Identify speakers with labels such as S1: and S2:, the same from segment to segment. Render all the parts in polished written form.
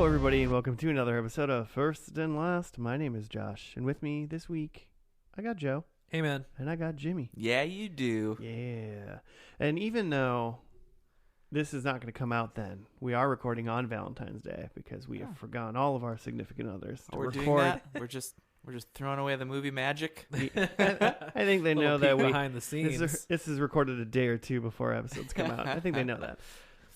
S1: everybody, and welcome to another episode of First and Last. My name is Josh, and with me this week, I got Joe.
S2: Hey, man.
S1: And I got Jimmy.
S3: Yeah, you do.
S1: Yeah. And even though this is not going to come out then, we are recording on Valentine's Day because we have forgone all of our significant others to
S3: We're
S1: record.
S3: doing that. We're just throwing away the movie magic.
S1: I think they know that we
S2: behind the scenes.
S1: This is recorded a day or two before episodes come out. I think they know that.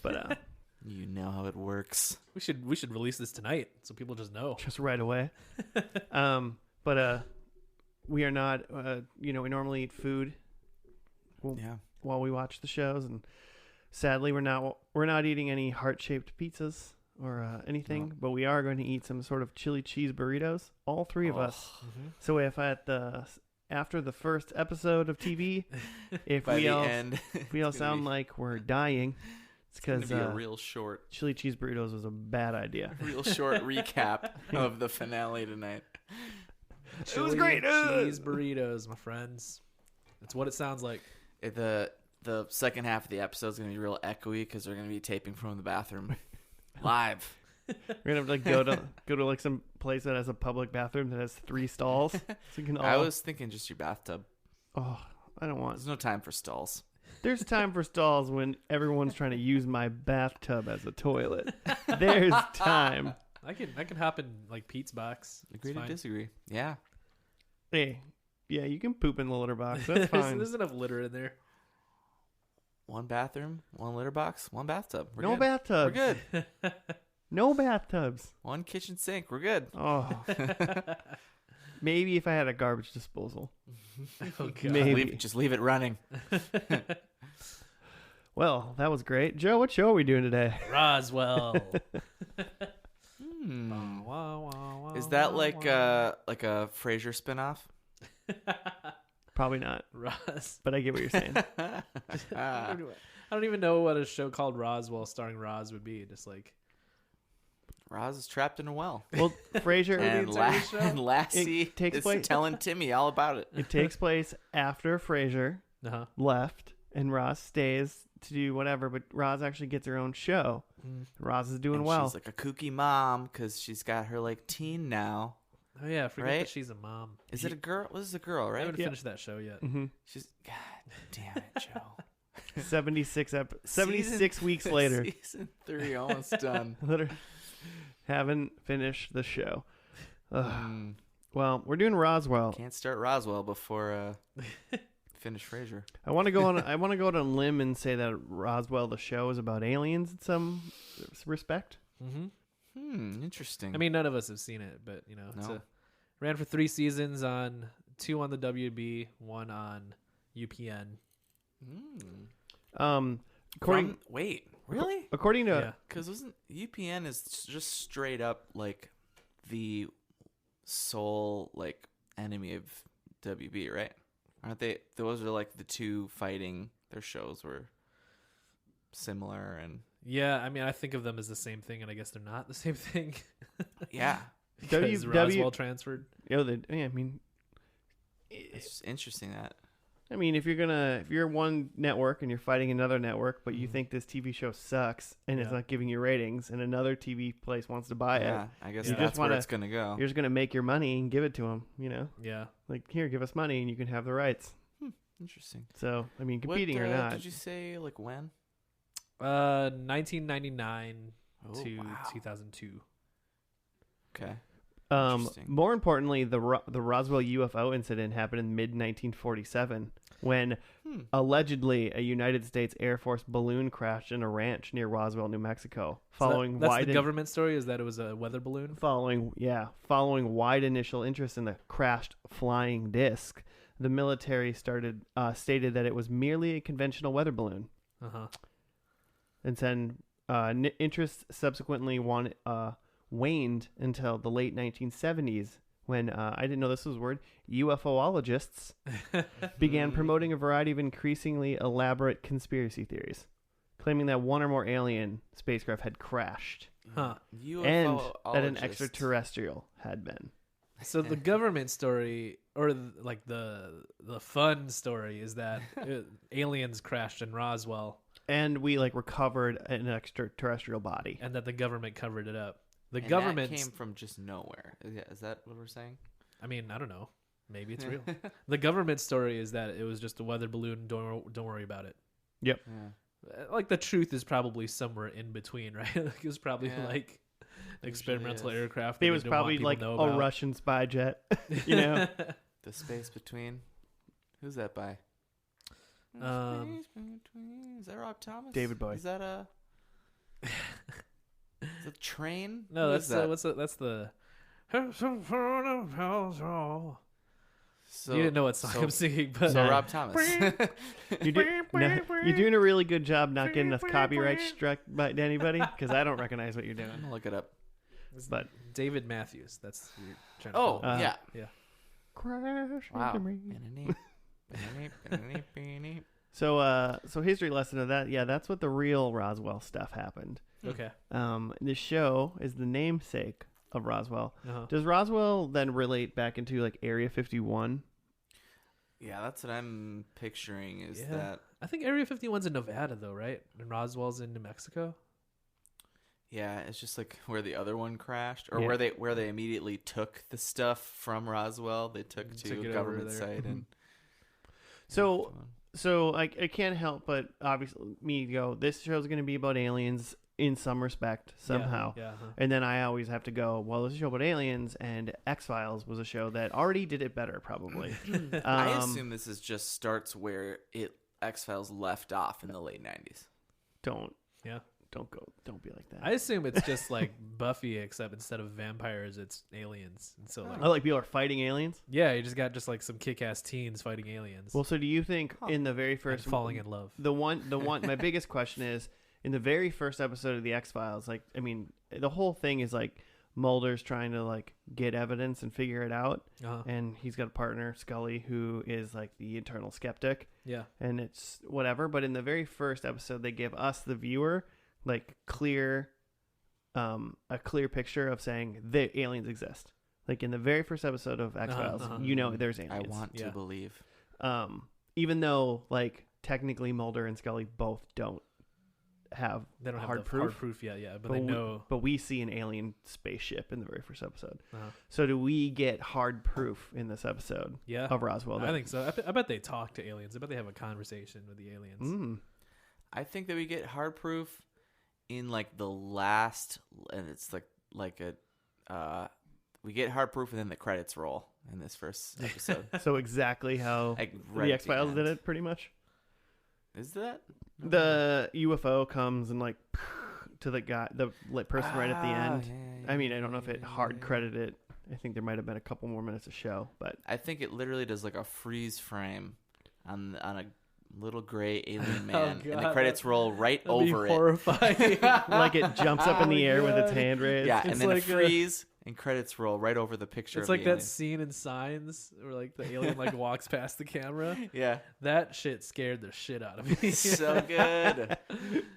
S1: But
S3: You know how it works.
S2: We should release this tonight so people just know.
S1: just right away. But we are not. We normally eat food. While we watch the shows, and sadly, we're not eating any heart-shaped pizzas or anything. No. But we are going to eat some sort of chili cheese burritos. All three of us. Mm-hmm. So if after the first episode of TV, if we all sound like we're dying. It's because
S3: a real short
S1: chili cheese burritos was a bad idea.
S3: Real short recap of the finale tonight.
S1: It was great.
S2: Cheese burritos, my friends. That's what it sounds like.
S3: The second half of the episode is going to be real echoey because we're going to be taping from the bathroom live.
S1: We're gonna have to go to like some place that has a public bathroom that has 3 stalls. So you can
S3: I was thinking just your bathtub.
S1: Oh, I don't want.
S3: There's no time for stalls.
S1: There's time for stalls when everyone's trying to use my bathtub as a toilet. There's time.
S2: I can hop in like Pete's box.
S3: Agree to disagree. Yeah.
S1: Hey, yeah, you can poop in the litter box. That's fine.
S2: There's enough litter in there.
S3: One bathroom, one litter box, one bathtub.
S1: No bathtubs.
S3: We're good.
S1: No bathtubs.
S3: One kitchen sink. We're good.
S1: Oh. Maybe if I had a garbage disposal.
S2: Oh, God.
S1: Maybe.
S3: Just leave it running.
S1: Well, that was great. Joe, what show are we doing today?
S2: Roswell.
S3: Is that like a Frasier spinoff?
S1: Probably not.
S2: Roz.
S1: But I get what you're saying.
S2: I don't even know what a show called Roswell starring Roz would be. Just like
S3: Roz is trapped in a well.
S1: Well, Frasier
S3: and Lassie is telling Timmy all about it.
S1: It takes place after Frasier left, and Roz stays to do whatever, but Roz actually gets her own show. Roz is doing well.
S3: She's like a kooky mom because she's got her like teen now.
S2: Oh yeah, I forget that she's a mom.
S3: Is it a girl? This is a girl, right?
S2: I haven't finished that show yet.
S1: Mm-hmm.
S3: She's God damn it, Joe.
S1: 76 weeks later.
S3: Season 3 almost done.
S1: Haven't finished the show. Well, we're doing Roswell.
S3: Can't start Roswell before finish Frasier.
S1: I want to go on a limb and say that Roswell, the show, is about aliens in some respect.
S3: Mm-hmm. Interesting.
S2: I mean, none of us have seen it, but it ran for 3 seasons 2 on the WB, 1 on UPN.
S3: Wait, really?
S1: According to
S3: because wasn't UPN is just straight up like the sole like enemy of WB, right? Aren't they? Those are like the two fighting. Their shows were similar and
S2: yeah. I mean, I think of them as the same thing, and I guess they're not the same thing.
S3: Yeah,
S2: because Roswell transferred.
S3: It's just interesting that.
S1: I mean, if you're one network and you're fighting another network, but you think this TV show sucks and it's not giving you ratings, and another TV place wants to buy it,
S3: I guess that's where it's gonna go.
S1: You're just gonna make your money and give it to them,
S2: Yeah.
S1: Like, here, give us money and you can have the rights.
S3: Interesting.
S1: So, I mean, competing or not.
S3: Did you say like when?
S2: 1999 to 2002.
S3: Okay.
S1: More importantly, the Roswell UFO incident happened in mid-1947 when allegedly a United States Air Force balloon crashed in a ranch near Roswell, New Mexico.
S2: That's the government story, is that it was a weather balloon?
S1: Following wide initial interest in the crashed flying disc, the military stated that it was merely a conventional weather balloon. And then interest subsequently waned until the late 1970s when, I didn't know this was a word, UFOologists began promoting a variety of increasingly elaborate conspiracy theories, claiming that one or more alien spacecraft had crashed and that an extraterrestrial had been.
S2: So the government story, or like the fun story, is that aliens crashed in Roswell.
S1: And we recovered an extraterrestrial body.
S2: And that the government covered it up. The
S3: And
S2: government
S3: that came from just nowhere. Is that what we're saying?
S2: I mean, I don't know. Maybe it's real. The government story is that it was just a weather balloon. Don't worry about it.
S1: Yep.
S3: Yeah.
S2: Like the truth is probably somewhere in between, right? Like it was probably like an experimental aircraft.
S1: It was probably like a Russian spy jet. You know,
S3: The space between. Who's that by?
S2: Um,
S3: Space between. Is that Rob Thomas?
S1: David Bowie.
S3: Is that a? Is it Train?
S2: No,
S3: Who
S2: that's
S3: is that?
S2: that's the.
S3: So,
S2: You didn't know what song I'm singing, but
S3: So Rob Thomas.
S1: you're doing a really good job not getting us copyright struck by anybody because I don't recognize what you're doing.
S3: I'm gonna look it up.
S1: But
S2: David Matthews. That's who you're trying to
S3: Oh
S2: call.
S3: yeah.
S2: Yeah.
S1: crash
S3: Wow.
S1: into me. So history lesson of that. Yeah, that's what the real Roswell stuff happened.
S2: Okay.
S1: The show is the namesake of Roswell.
S2: Uh-huh.
S1: Does Roswell then relate back into like Area 51?
S3: Yeah, that's what I'm picturing. Is
S2: Yeah.
S3: that?
S2: I think Area 51's in Nevada though, right? And Roswell's in New Mexico.
S3: Yeah, it's just like where the other one crashed, or
S1: Yeah.
S3: where they immediately took the stuff from Roswell. They took to
S2: Took
S3: a
S2: it
S3: government
S2: over there.
S3: site and.
S1: So I can't help but obviously me go, this show's going to be about aliens in some respect somehow.
S2: Yeah.
S1: And then I always have to go, well, this is a show about aliens, and X-Files was a show that already did it better, probably.
S3: I assume this is just starts where X-Files left off in the late 90s.
S1: Don't be like that.
S2: I assume it's just like Buffy, except instead of vampires, it's aliens. And so,
S1: I like people are fighting aliens.
S2: yeah, you just got just like some kick-ass teens fighting aliens.
S1: Well, so do you think in the very
S2: and
S1: first
S2: falling in love.
S1: the one my biggest question is in the very first episode of the X-Files, like, I mean, the whole thing is like Mulder's trying to like get evidence and figure it out, and he's got a partner, Scully, who is like the eternal skeptic.
S2: Yeah.
S1: And it's whatever, but in the very first episode they give us the viewer like a clear picture of saying the aliens exist. Like in the very first episode of X-Files, you know there's aliens.
S3: I want to believe.
S1: Even though like technically Mulder and Scully both don't have
S2: They don't
S1: hard
S2: have the
S1: proof.
S2: hard proof yet, but they know.
S1: But we see an alien spaceship in the very first episode. So do we get hard proof in this episode of Roswell?
S2: I think so. I bet they talk to aliens. I bet they have a conversation with the aliens.
S3: I think that we get hard proof in like the last, and it's like a we get hard proof and then the credits roll in this first episode.
S1: So exactly how
S3: Like
S1: the X-Files did it, pretty much.
S3: Is that
S1: the UFO comes and like to the guy, the person right at the end? I mean, I don't know if it hard credited it. I think there might have been a couple more minutes of show, but
S3: I think it literally does like a freeze frame on a little gray alien man, and the credits roll right over it.
S2: Horrifying.
S1: like it jumps up in the air with its hand raised.
S3: Yeah,
S2: It's
S3: and then
S2: like
S3: a freeze and credits roll right over the picture.
S2: It's
S3: of
S2: like
S3: the
S2: that
S3: alien.
S2: scene in Signs where like the alien like walks past the camera.
S3: Yeah,
S2: That shit scared the shit out of me.
S3: so good.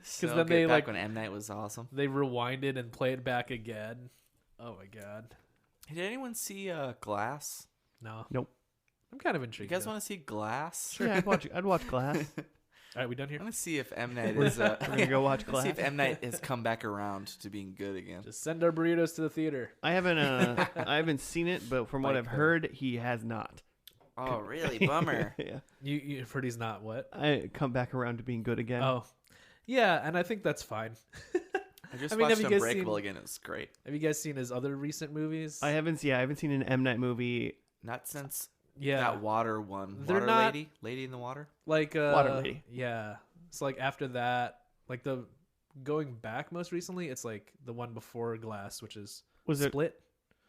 S3: So
S2: then
S3: good.
S2: they,
S3: Back
S2: like-
S3: when M Night was awesome.
S2: They rewind it and play it back again. Oh my god.
S3: Did anyone see Glass?
S2: No.
S1: Nope.
S2: I'm kind of
S3: You
S2: intrigued.
S3: guys
S2: though.
S3: want to see Glass?
S1: Sure, I'd watch Glass.
S2: All right, we done here?
S3: I want to see if M Night is.
S1: We're gonna go watch
S3: Let's
S1: Glass.
S3: see if M Night has come back around to being good again.
S2: Just send our burritos to the theater.
S1: I haven't seen it, but from what
S3: Like
S1: I've heard, he has not.
S3: Oh, really? Bummer.
S1: Yeah,
S2: You've heard he's not what?
S1: I come back around to being good again.
S2: Oh. Yeah, and I think that's fine.
S3: I just
S2: I mean, have
S3: watched
S2: you guys
S3: Unbreakable
S2: seen-
S3: again. It was great.
S2: Have you guys seen his other recent movies?
S1: I haven't seen an M Night movie.
S3: Not since
S2: Yeah.
S3: that water one.
S2: They're
S3: Water
S2: not-
S3: Lady in the water.
S2: Like
S1: Water Lady.
S2: Yeah. It's like after that, like the going back most recently, it's like the one before Glass, which is
S1: Was it?
S2: Split.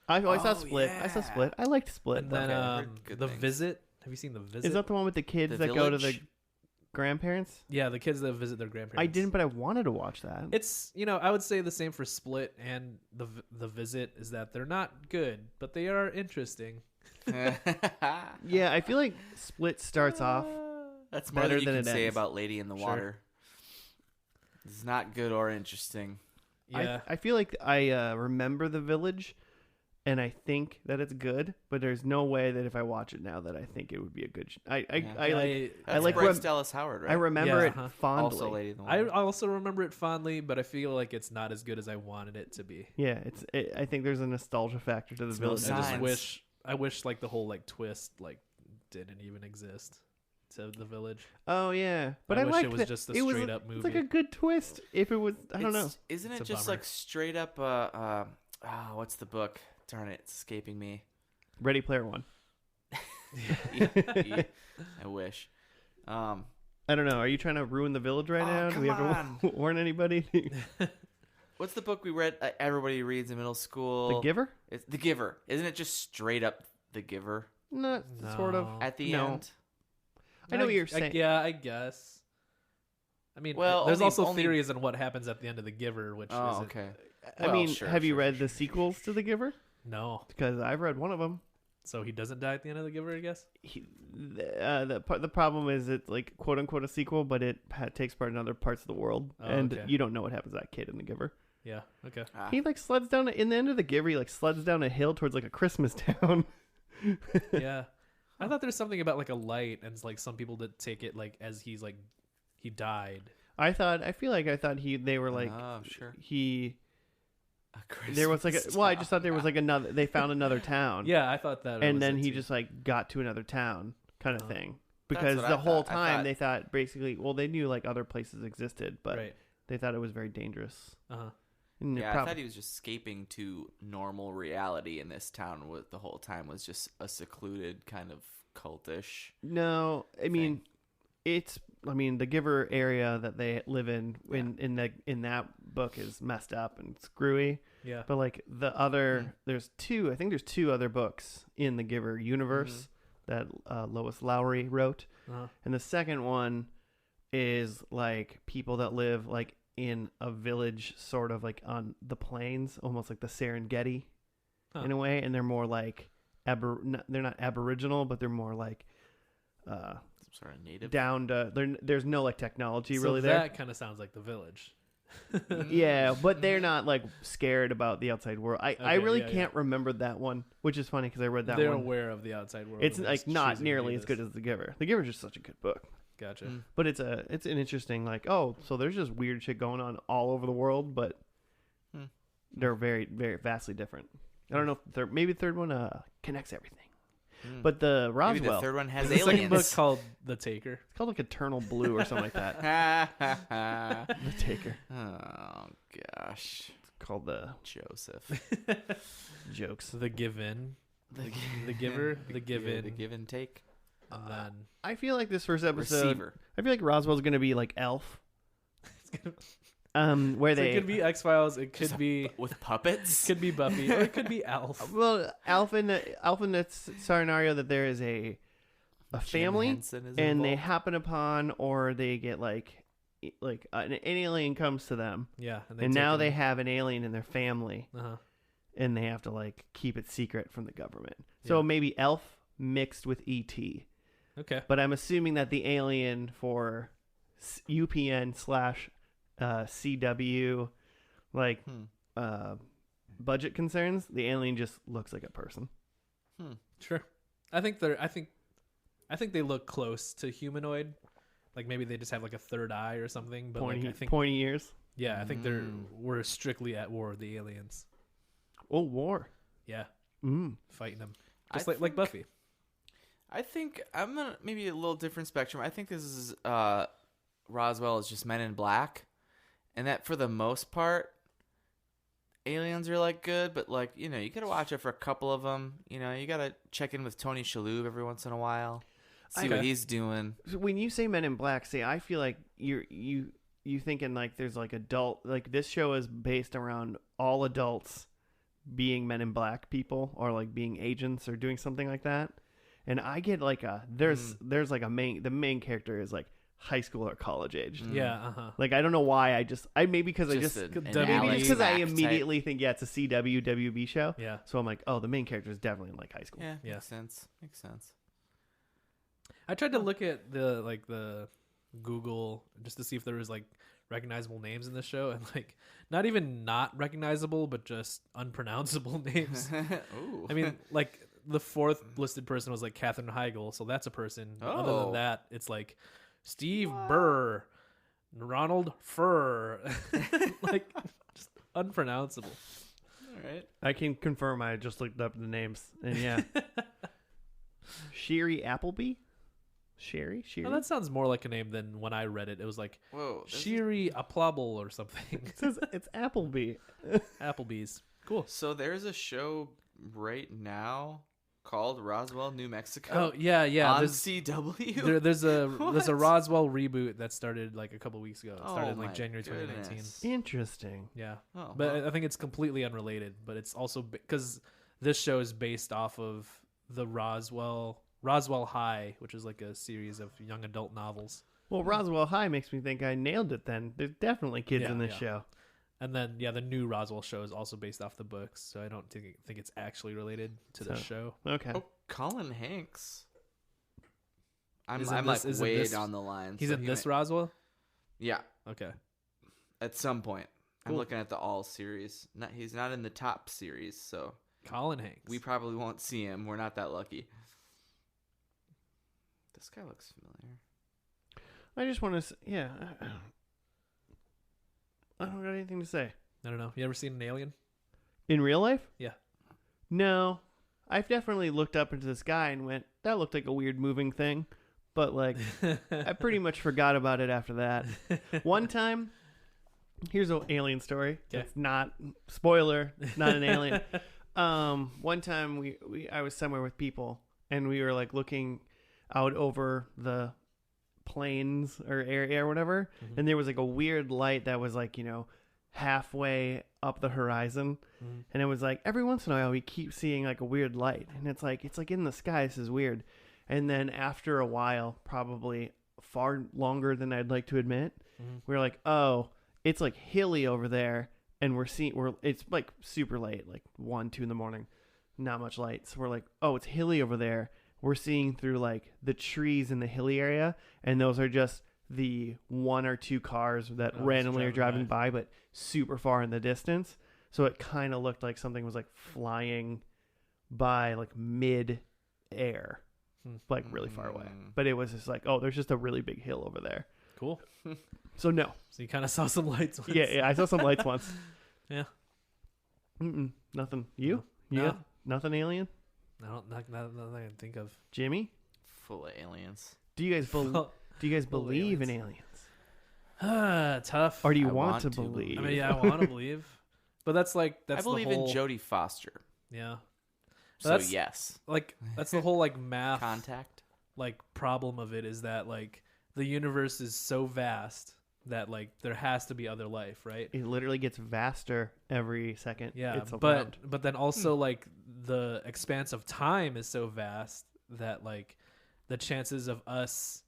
S1: I saw
S3: Oh,
S1: Split. I saw
S3: yeah.
S1: Split. I liked Split.
S2: And then
S3: Okay, I heard good
S2: The
S3: things.
S2: Visit. Have you seen The Visit?
S1: Is that the one with the kids
S3: The
S1: that go to the
S3: Village?
S1: grandparents?
S2: Yeah, the kids that visit their grandparents.
S1: I didn't, but I wanted to watch that.
S2: It's, I would say the same for Split and the Visit is that they're not good, but they are interesting.
S1: Yeah, I feel like Split starts off.
S3: That's more
S1: better
S3: than you
S1: than
S3: can
S1: it
S3: say
S1: ends.
S3: about Lady in the
S2: Sure.
S3: Water. It's not good or interesting.
S2: Yeah.
S1: I feel like I remember The Village, and I think that it's good, but there's no way that if I watch it now that I think it would be a good.
S3: That's Bryce Dallas Howard, right?
S1: I remember it
S2: uh-huh.
S1: fondly.
S3: Also Lady in the
S2: I
S3: Water.
S2: also remember it fondly, but I feel like it's not as good as I wanted it to be.
S1: Yeah, I think there's a nostalgia factor to the
S3: It's
S1: Village.
S2: I wish like the whole like twist like didn't even exist to the Village.
S1: Oh yeah, but I
S2: wish
S1: liked
S2: it was
S1: that.
S2: just a
S1: It was
S2: straight up movie.
S1: It's like a good twist. If it was, I don't know.
S3: Isn't
S2: It's
S3: it
S2: a
S3: just
S2: bummer.
S3: like straight up? What's the book? Darn it, it's escaping me.
S1: Ready Player One.
S3: Yeah, I wish.
S1: I don't know. Are you trying to ruin the Village right now? Do we have to warn anybody?
S3: What's the book we read? Everybody reads in middle school.
S1: The Giver?
S3: It's The Giver. Isn't it just straight up The Giver
S1: Not sort of.
S3: at the
S1: No.
S3: end?
S1: I know what you're saying.
S2: Yeah, I guess. I mean,
S3: Well,
S2: there's
S3: only-
S2: also theories on what happens at the end of The Giver, which
S3: Oh,
S2: isn't.
S3: okay.
S1: I mean, have you read the sequels to The Giver?
S2: No.
S1: Because I've read one of them.
S2: So he doesn't die at the end of The Giver, I guess?
S1: The problem is it's like quote unquote a sequel, but it takes part in other parts of the world, and
S2: okay.
S1: you don't know what happens to that kid in The Giver.
S2: Yeah, okay.
S1: He like sleds down in the end of The Giver. He like sleds down a hill towards like a Christmas town.
S2: Yeah. I thought there's something about like a light, and it's like some people that take it like as he's like he died.
S1: I thought they were like
S3: Oh, sure.
S1: There was like I just thought there was like another. They found another town.
S2: Yeah, I thought that.
S1: and
S2: was
S1: then
S2: it
S1: he
S2: too.
S1: just like got to another town kind of thing.
S3: That's
S1: Because
S3: what
S1: the
S3: I
S1: whole
S3: thought.
S1: time they thought basically, well, they knew like other places existed, but
S2: right.
S1: they thought it was very dangerous.
S2: Uh-huh.
S1: And
S3: Yeah, I thought he was just escaping to normal reality in this town. With the whole time was just a secluded kind of cultish.
S1: No, I mean, the Giver area that they live in that book is messed up and screwy.
S2: Yeah.
S1: But like the other, there's two other books in the Giver universe that Lois Lowry wrote, and the second one is like people that live like in a village, sort of like on the plains, almost like the Serengeti, in a way, and they're more like they're not Aboriginal, but they're more like
S3: Some sort of native.
S1: down to there's no like technology
S2: So
S1: really there.
S2: that kind of sounds like The Village.
S1: Yeah, but they're not like scared about the outside world. I really can't remember that one, which is funny because I read that
S2: They're
S1: one.
S2: aware of the outside world.
S1: It's
S2: and
S1: like
S2: just
S1: not
S2: choosing to
S1: nearly
S2: do
S1: as good
S2: this.
S1: as The Giver. The Giver is just such a good book.
S2: Gotcha.
S1: But it's an interesting like, oh, so there's just weird shit going on all over the world, but they're very, very vastly different. I don't know if maybe the third one connects everything. But the Roswell,
S3: Maybe the third one has
S2: There's a second book
S3: aliens.
S2: called The Taker.
S1: it's called like Eternal Blue or something like that. The Taker.
S3: Oh gosh,
S1: It's called the
S3: Joseph.
S1: Jokes.
S2: The Given. The Giver. The Given.
S3: The give and take.
S2: And then
S1: I feel like this first episode.
S3: Receiver.
S1: I feel like Roswell's gonna be like Elf. Where
S2: so
S1: they
S2: it could be X-Files. It could
S3: Just
S2: be
S3: with puppets.
S2: could be Buffy, or it could be Alf.
S1: well, Alf in the scenario that there is a family
S3: Henson is
S1: and they
S3: involved.
S1: happen upon or they get like an alien comes to them
S2: Yeah,
S1: and now they have an alien in their family
S2: Uh-huh.
S1: and they have to like keep it secret from the government. So
S2: Yeah.
S1: maybe Elf mixed with ET.
S2: Okay.
S1: But I'm assuming that the alien for UPN / CW like budget concerns, the alien just looks like a person.
S2: Sure. I think they look close to humanoid. Like maybe they just have like a third eye or something. But
S1: Pointy,
S2: like I think
S1: pointy ears.
S2: yeah, I think we're strictly at war with the aliens.
S1: Oh, war.
S2: Yeah,
S1: Mm.
S2: fighting them
S3: I
S2: just like
S3: think-
S2: Buffy.
S3: I think I'm on maybe a little different spectrum. I think this is Roswell is just Men in Black, and that for the most part, aliens are like good, but like you gotta watch it for a couple of them. You gotta check in with Tony Shalhoub every once in a while, see what he's doing.
S1: So when you say Men in Black, see, I feel like you thinking like there's like adult, like this show is based around all adults being Men in Black people or like being agents or doing something like that. And I get like there's like the main character is like high school or college age.
S2: Yeah.
S1: Like I don't know why maybe because
S3: Just
S1: I
S3: an
S2: maybe
S1: maybe
S3: Alex
S1: just because I
S3: Mack type.
S1: immediately think it's a WB show.
S2: Yeah.
S1: So I'm like, oh, the main character is definitely in like high school.
S3: Yeah,
S2: Yeah.
S3: makes sense.
S2: I tried to look at the Google just to see if there was like recognizable names in this show, and like not even not recognizable, but just unpronounceable names.
S3: Ooh.
S2: I mean, like the fourth listed person was like Katherine Heigl, so that's a person. Other than that, it's like Steve Burr, Ronald Furr, like just unpronounceable.
S3: All right.
S1: I can confirm. I just looked up the names, and yeah, Sherry Appleby. Sherry.
S2: Oh, that sounds more like a name than when I read it. It was like
S3: Whoa.
S2: Sherry Applable or something.
S1: It says it's Appleby.
S2: Applebee's. Cool.
S3: So there's a show right now called Roswell, New Mexico.
S2: Oh yeah.
S3: On
S2: There's
S3: CW.
S2: there's a
S3: What?
S2: Roswell reboot that started like a couple weeks ago. It started in
S3: Oh
S2: like
S3: my
S2: January 2019.
S3: goodness.
S1: Interesting.
S2: Yeah.
S3: Oh,
S2: But
S3: well.
S2: I think it's completely unrelated. But it's also because this show is based off of the Roswell High, which is like a series of young adult novels.
S1: Well, Roswell High makes me think I nailed it. Then there's definitely kids
S2: Yeah,
S1: in this
S2: yeah.
S1: show.
S2: And then the new Roswell show is also based off the books, so I don't think it's actually related to the
S1: So-
S2: show.
S1: Okay.
S3: Oh, Colin Hanks. I'm
S2: Is in
S3: like
S2: this- is in
S3: way
S2: this-
S3: down the line.
S2: He's
S3: so
S2: in
S3: he
S2: this
S3: may-
S2: Roswell.
S3: Yeah,
S2: Okay.
S3: at some point. I'm
S2: Cool.
S3: looking at the all series. He's not in the top series, so
S2: Colin Hanks.
S3: we probably won't see him. We're not that lucky. This guy looks familiar.
S1: I just want to. Yeah. I don't got anything to say.
S2: I don't know. You ever seen an alien?
S1: In real life?
S2: Yeah.
S1: No. I've definitely looked up into the sky and went, that looked like a weird moving thing. But, like, I pretty much forgot about it after that. One time, here's an alien story.
S2: Okay.
S1: It's not, spoiler, not an alien. One time, I was somewhere with people, and we were, like, looking out over the plains or area or whatever,
S2: Mhm.
S1: and there was, like, a weird light that was, like, halfway up the horizon.
S2: Mhm.
S1: And it was like every once in a while we keep seeing like a weird light, and it's like in the sky. This is weird. And then after a while, probably far longer than I'd like to admit,
S2: Mhm.
S1: we're like, oh, it's like hilly over there, and it's like super late, like 1-2 in the morning, not much light. So we're like, oh, it's hilly over there. We're seeing through like the trees in the hilly area, and those are just the 1 or 2 cars that
S2: Oh,
S1: randomly are
S2: just
S1: driving
S2: driving
S1: by, but super far in the distance. So it kind of looked like something was like flying by like mid air, like really far away. But it was just like, oh, there's just a really big hill over there.
S2: Cool.
S1: So no.
S2: So you kind of saw some lights. Once.
S1: Yeah, I saw some lights once.
S2: Yeah.
S1: Nothing. You?
S2: No.
S1: Yeah. Nothing alien?
S2: Nothing I can think of.
S1: Jimmy?
S3: Full of aliens.
S1: Do you guys
S2: Full
S1: believe in
S2: aliens.
S1: aliens?
S2: Tough.
S1: Or do you
S3: I
S1: want
S3: want
S1: to
S3: to
S1: believe?
S2: I mean, yeah, I want to believe, but that's
S3: I
S2: the
S3: believe
S2: whole,
S3: in Jodie Foster.
S2: Yeah.
S3: So
S2: That's-
S3: yes.
S2: Like that's the whole like math
S3: Contact.
S2: like problem of it is that like the universe is so vast that like there has to be other life, right?
S1: It literally gets vaster every second.
S2: Yeah,
S1: It's
S2: but
S1: around.
S2: then also like the expanse of time is so vast that like the chances of us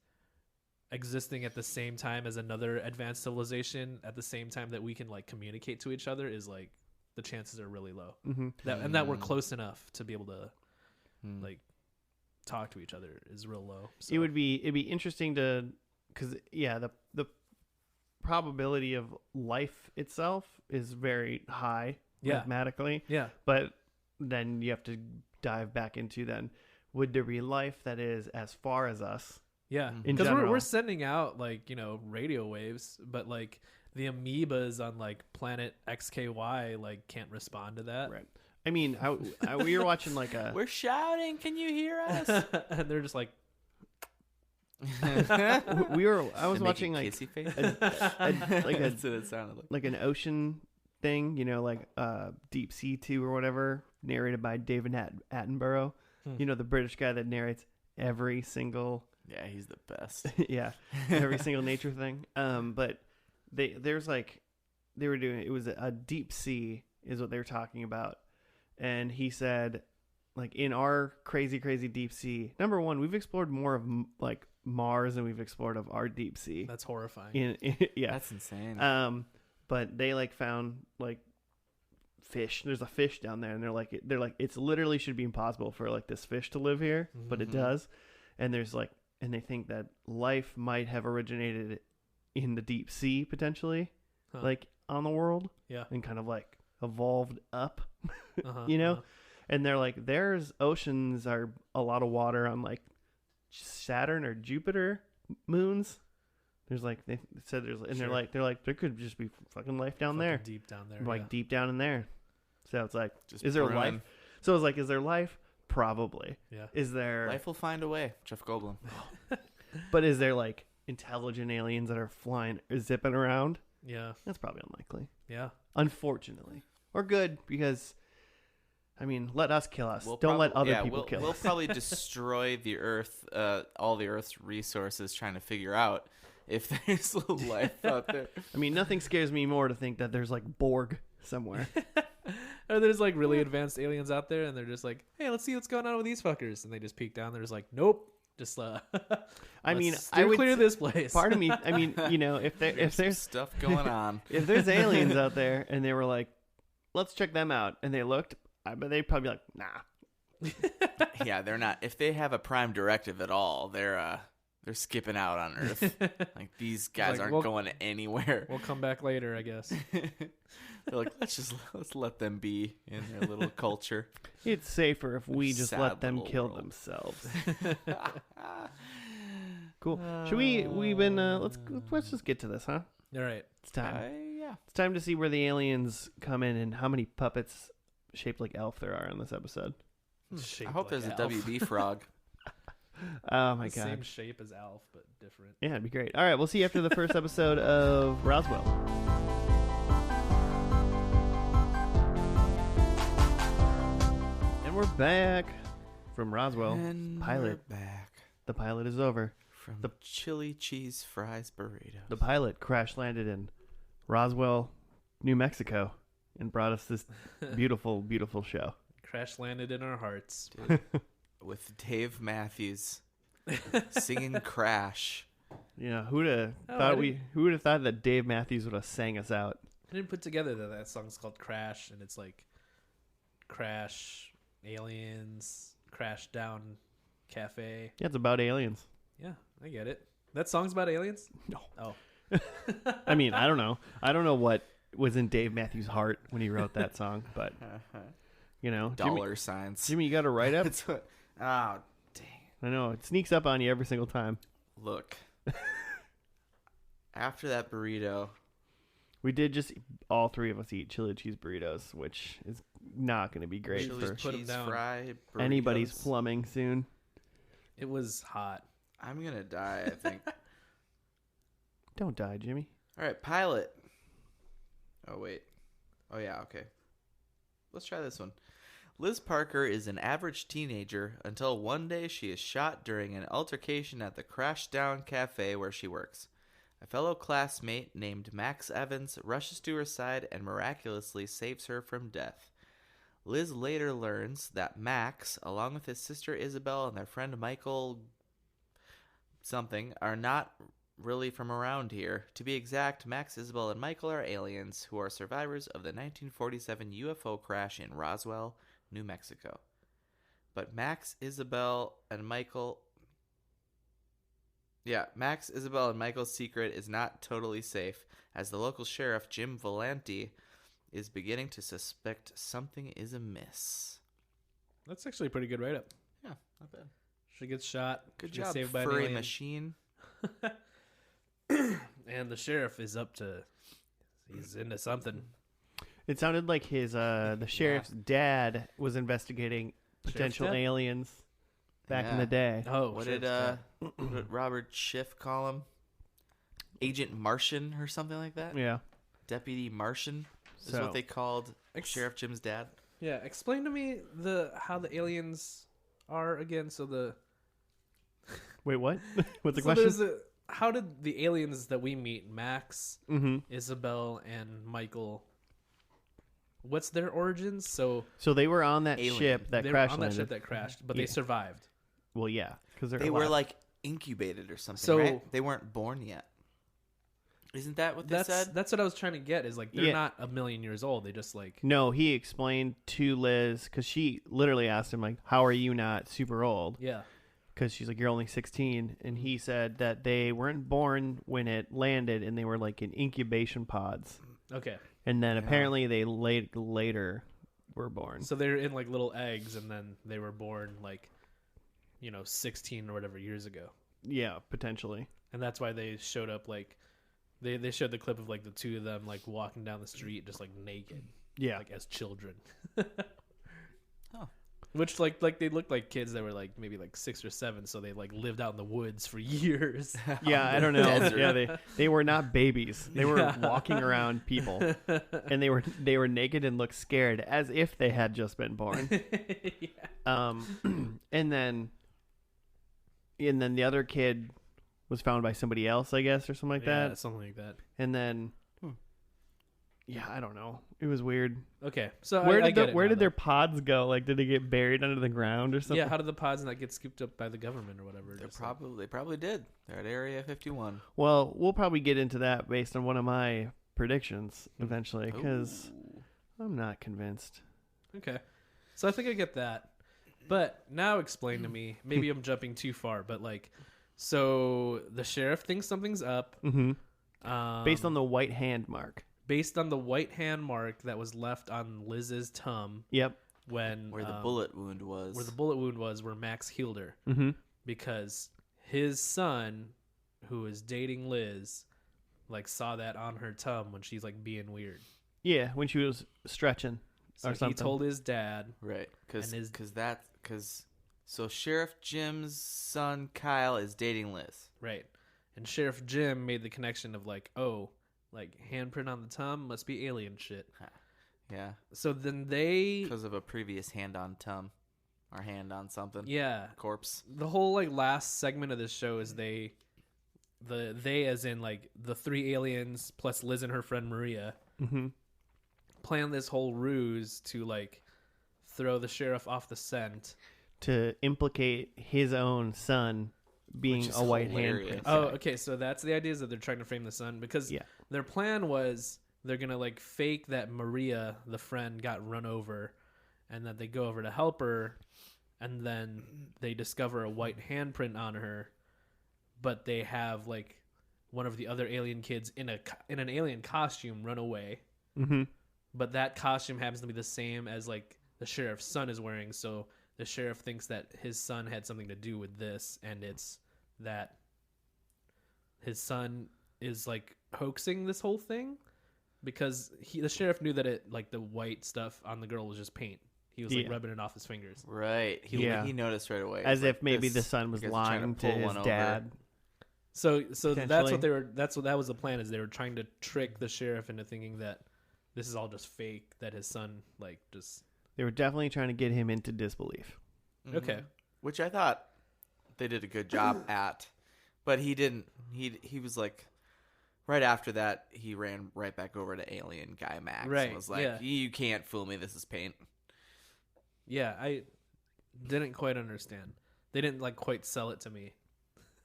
S2: existing at the same time as another advanced civilization at the same time that we can like communicate to each other is like the chances are really low. And that we're close enough to be able to like talk to each other is real low. So.
S1: it'd be interesting to, because the probability of life itself is very high mathematically.
S2: Yeah.
S1: But then you have to dive back into then, would there be life that is as far as us?
S2: Yeah,
S1: In
S2: because
S1: general.
S2: we're sending out like radio waves, but like the amoebas on like planet XKY like can't respond to that.
S1: Right. I mean, we were watching like a.
S3: We're shouting. Can you hear us?
S2: And they're just like,
S1: I was
S3: They make
S1: watching
S3: a
S1: like
S3: kissy face.
S1: That's
S3: what it sounded like.
S1: like an ocean thing, like Deep Sea 2 or whatever, narrated by David Attenborough. The British guy that narrates every single
S3: Yeah, he's the best.
S1: every single nature thing. But they were doing, it was a deep sea is what they were talking about, and he said, like, in our crazy deep sea, number one, we've explored more of like Mars than we've explored of our deep sea.
S2: that's horrifying.
S1: Yeah,
S3: That's insane.
S1: but they like found like fish. There's a fish down there, and they're like it's literally should be impossible for like this fish to live here, but it does. And there's like, and they think that life might have originated in the deep sea potentially,
S2: Huh.
S1: like on the world,
S2: Yeah.
S1: and kind of like evolved up,
S2: Uh-huh.
S1: you know. And they're like, there's oceans are a lot of water on like Saturn or Jupiter moons. There's like they said there's, and
S2: Sure.
S1: they're like there could just be fucking life down there,
S2: Deep down there.
S1: like
S2: yeah.
S1: deep down in there. So it's like,
S3: Just
S1: is there
S3: brewing.
S1: life? So it's like, is there life? Probably.
S2: Yeah.
S1: Is there?
S3: Life will find a way. Jeff Goldblum.
S1: But is there like intelligent aliens that are flying or zipping around?
S2: Yeah.
S1: That's probably unlikely.
S2: Yeah.
S1: Unfortunately, or good because, I mean, let us kill us.
S3: We'll
S1: Don't let
S3: probably-
S1: other people
S3: we'll,
S1: kill
S3: We'll
S1: us.
S3: probably destroy the Earth, all the Earth's resources, trying to figure out if there's life out there.
S1: I mean, nothing scares me more to think that there's like Borg somewhere.
S2: Or there's like really advanced aliens out there, and they're just like, "Hey, let's see what's going on with these fuckers," and they just peek down. They're just like, "Nope, just
S1: I mean,
S2: let's
S1: I
S2: steer
S1: would
S2: clear this place."
S1: part of me. I mean, you know, if
S3: Some
S1: there's
S3: stuff going on.
S1: if there's aliens out there and they were like, let's check them out, and they looked, I bet they'd probably be like, nah.
S3: Yeah, they're not. If they have a prime directive at all, they're skipping out on Earth. Like these guys
S2: like,
S3: aren't
S2: we'll-
S3: going anywhere.
S2: We'll come back later, I guess.
S3: They're like, let's let them be in their little culture.
S1: It's safer if we just
S3: Sad
S1: let them
S3: little
S1: kill
S3: world.
S1: themselves. Cool. Should we've been let's just get to this, huh?
S2: All right.
S1: It's time.
S3: Yeah.
S1: It's time to see where the aliens come in and how many puppets shaped like Elf there are in this episode.
S3: I
S2: Shaped
S3: hope
S2: like
S3: there's
S2: Alf.
S3: a WB frog.
S1: Oh my
S2: The
S1: god.
S2: Same shape as Alf, but different.
S1: Yeah, it'd be great. All right, we'll see you after the first episode of Roswell. And we're back from Roswell.
S3: And
S1: pilot.
S3: we're back
S1: The pilot is over.
S3: from
S1: The-
S3: the chili cheese fries burrito.
S1: The pilot crash landed in Roswell, New Mexico, and brought us this beautiful, beautiful show.
S2: Crash landed in our hearts.
S3: With Dave Matthews singing "Crash."
S1: Yeah, who'd have
S2: Oh,
S1: thought
S2: I
S1: who would have thought that Dave Matthews would have sang us out?
S2: I didn't put together that that song's called Crash, and it's like Crash, aliens, Crash Down Cafe.
S1: Yeah, it's about aliens.
S2: Yeah, I get it. That song's about aliens?
S1: No.
S2: Oh.
S1: I mean, I don't know. I don't know what was in Dave Matthews' heart when he wrote that song, but you know,
S3: Dollar signs.
S1: Jimmy, you got to write up.
S3: That's what. Oh, dang.
S1: I know it sneaks up on you every single time.
S3: Look. After that burrito,
S1: We did just all three of us eat chili cheese burritos, which is not going to be great
S3: chili
S1: for
S2: put 'em
S3: cheese
S2: down.
S3: fry burritos.
S1: anybody's plumbing soon.
S2: It was hot.
S3: I'm gonna die, I think.
S1: Don't die, Jimmy.
S3: All right, pilot. Oh wait. Oh yeah. Okay. Let's try this one. Liz Parker is an average teenager until one day she is shot during an altercation at the Crashdown Cafe where she works. A fellow classmate named Max Evans rushes to her side and miraculously saves her from death. Liz later learns that Max, along with his sister Isabel and their friend Michael something, are not really from around here. To be exact, Max, Isabel, and Michael are aliens who are survivors of the 1947 UFO crash in Roswell, New Mexico. But Max, Isabel, and Michael... Yeah, Max, Isabel, and Michael's secret is not totally safe, as the local sheriff, Jim Valenti, is beginning to suspect something is amiss.
S2: That's actually a pretty good write up.
S3: Yeah, not bad.
S2: She gets shot.
S3: Good
S2: she gets
S3: job,
S2: saved by an
S3: furry
S2: alien.
S3: machine.
S2: And the sheriff is up to. He's into something.
S1: It sounded like his the sheriff's dad was investigating potential
S2: dad?
S1: aliens back in
S3: Yeah.
S1: the day.
S2: Oh,
S3: What did Robert Schiff call him? Agent Martian or something like that?
S1: Yeah.
S3: Deputy Martian is
S1: So-
S3: what they called
S2: Ex-
S3: Sheriff Jim's dad.
S2: Yeah, explain to me how the aliens are again. So the
S1: Wait, what? What's the
S2: so
S1: question?
S2: there's how did the aliens that we meet, Max,
S1: Mm-hmm.
S2: Isabel, and Michael, what's their origins? So
S1: So they were on that
S3: Alien.
S1: ship that
S2: they were
S1: crash
S2: on
S1: landed.
S2: that ship that crashed, but
S1: Yeah.
S2: they survived.
S1: Well, yeah, because
S3: They were like incubated or something,
S2: So-
S3: right? They weren't born yet. Isn't that what they
S2: That's
S3: said?
S2: that's what I was trying to get. Is like they're
S1: Yeah.
S2: not a million years old. They just like
S1: No, he explained to Liz because she literally asked him like, "How are you not super old?"
S2: yeah.
S1: because she's like, you're only 16. And he said that they weren't born when it landed, and they were like in incubation pods.
S2: Okay.
S1: And then apparently they later were born.
S2: So they're in like little eggs, and then they were born like, 16 or whatever years ago.
S1: Yeah, potentially.
S2: And that's why they showed up like, they showed the clip of like the two of them like walking down the street just like naked.
S1: Yeah.
S2: Like as children.
S3: Oh.
S2: Which like they looked like kids that were like maybe like 6 or 7, so they like lived out in the woods for years.
S1: Yeah, I don't know.
S3: Desert.
S1: Yeah, they were not babies. They were walking around people, and they were naked and looked scared, as if they had just been born.
S2: Yeah.
S1: And then the other kid was found by somebody else, I guess, or something like that.
S2: Something like that.
S1: And then, yeah, I don't know. It was weird.
S2: Okay, so
S1: Where
S2: I get it
S1: where
S2: now,
S1: did
S2: though.
S1: their pods go? Like, did they get buried under the ground or something?
S2: Yeah, how did the pods not get scooped up by the government or whatever?
S3: They
S2: Just
S3: probably did. They're at Area 51.
S1: Well, we'll probably get into that based on one of my predictions eventually, because
S3: Ooh.
S1: I'm not convinced.
S2: Okay, so I think I get that, but now explain to me. Maybe I'm jumping too far, but like, so the sheriff thinks something's up.
S1: Mm-hmm. Based on the white hand mark.
S2: Based on the white hand mark that was left on Liz's tum.
S1: Yep.
S2: When
S3: Where the bullet wound was.
S2: Where the bullet wound was, where Max healed her.
S1: Mm-hmm.
S2: Because his son, who is dating Liz, like saw that on her tum when she's like being weird.
S1: Yeah, when she was stretching
S2: So
S1: or something.
S2: he told his dad.
S3: Right.
S2: And
S3: So Sheriff Jim's son Kyle is dating Liz.
S2: Right. And Sheriff Jim made the connection of like, oh, like handprint on the tum must be alien shit.
S3: Yeah.
S2: So then they,
S3: Because of a previous hand on tum. Or hand on something.
S2: yeah,
S3: Corpse.
S2: the whole like last segment of this show is they as in like the 3 aliens plus Liz and her friend Maria
S1: Mm-hmm.
S2: plan this whole ruse to like throw the sheriff off the scent.
S1: To implicate his own son being
S3: Which is
S1: a white
S3: hilarious.
S1: handprint.
S2: Oh, okay. So that's the idea, is that they're trying to frame the son, because
S1: Yeah.
S2: their plan was they're gonna like fake that Maria, the friend, got run over, and that they go over to help her, and then they discover a white handprint on her, but they have like one of the other alien kids in an alien costume run away.
S1: Mm-hmm.
S2: But that costume happens to be the same as like the sheriff's son is wearing, so the sheriff thinks that his son had something to do with this, and it's that his son is like hoaxing this whole thing, because the sheriff knew that it like the white stuff on the girl was just paint. He was like rubbing it off his fingers.
S3: Right. He noticed right away.
S1: As
S3: He's
S1: if maybe the son was
S3: you guys are trying
S1: lying to
S3: pull
S1: his
S3: one over.
S1: dad.
S2: So that's
S1: Potentially.
S2: what they were. That was the plan, is they were trying to trick the sheriff into thinking that this is all just fake. That his son like just.
S1: They were definitely trying to get him into disbelief.
S3: Mhm.
S2: Okay.
S3: Which I thought they did a good job at. But he didn't. He was like, right after that, he ran right back over to Alien Guy Max.
S2: Right,
S3: And was like,
S2: yeah.
S3: you can't fool me. This is paint.
S2: Yeah, I didn't quite understand. They didn't like quite sell it to me.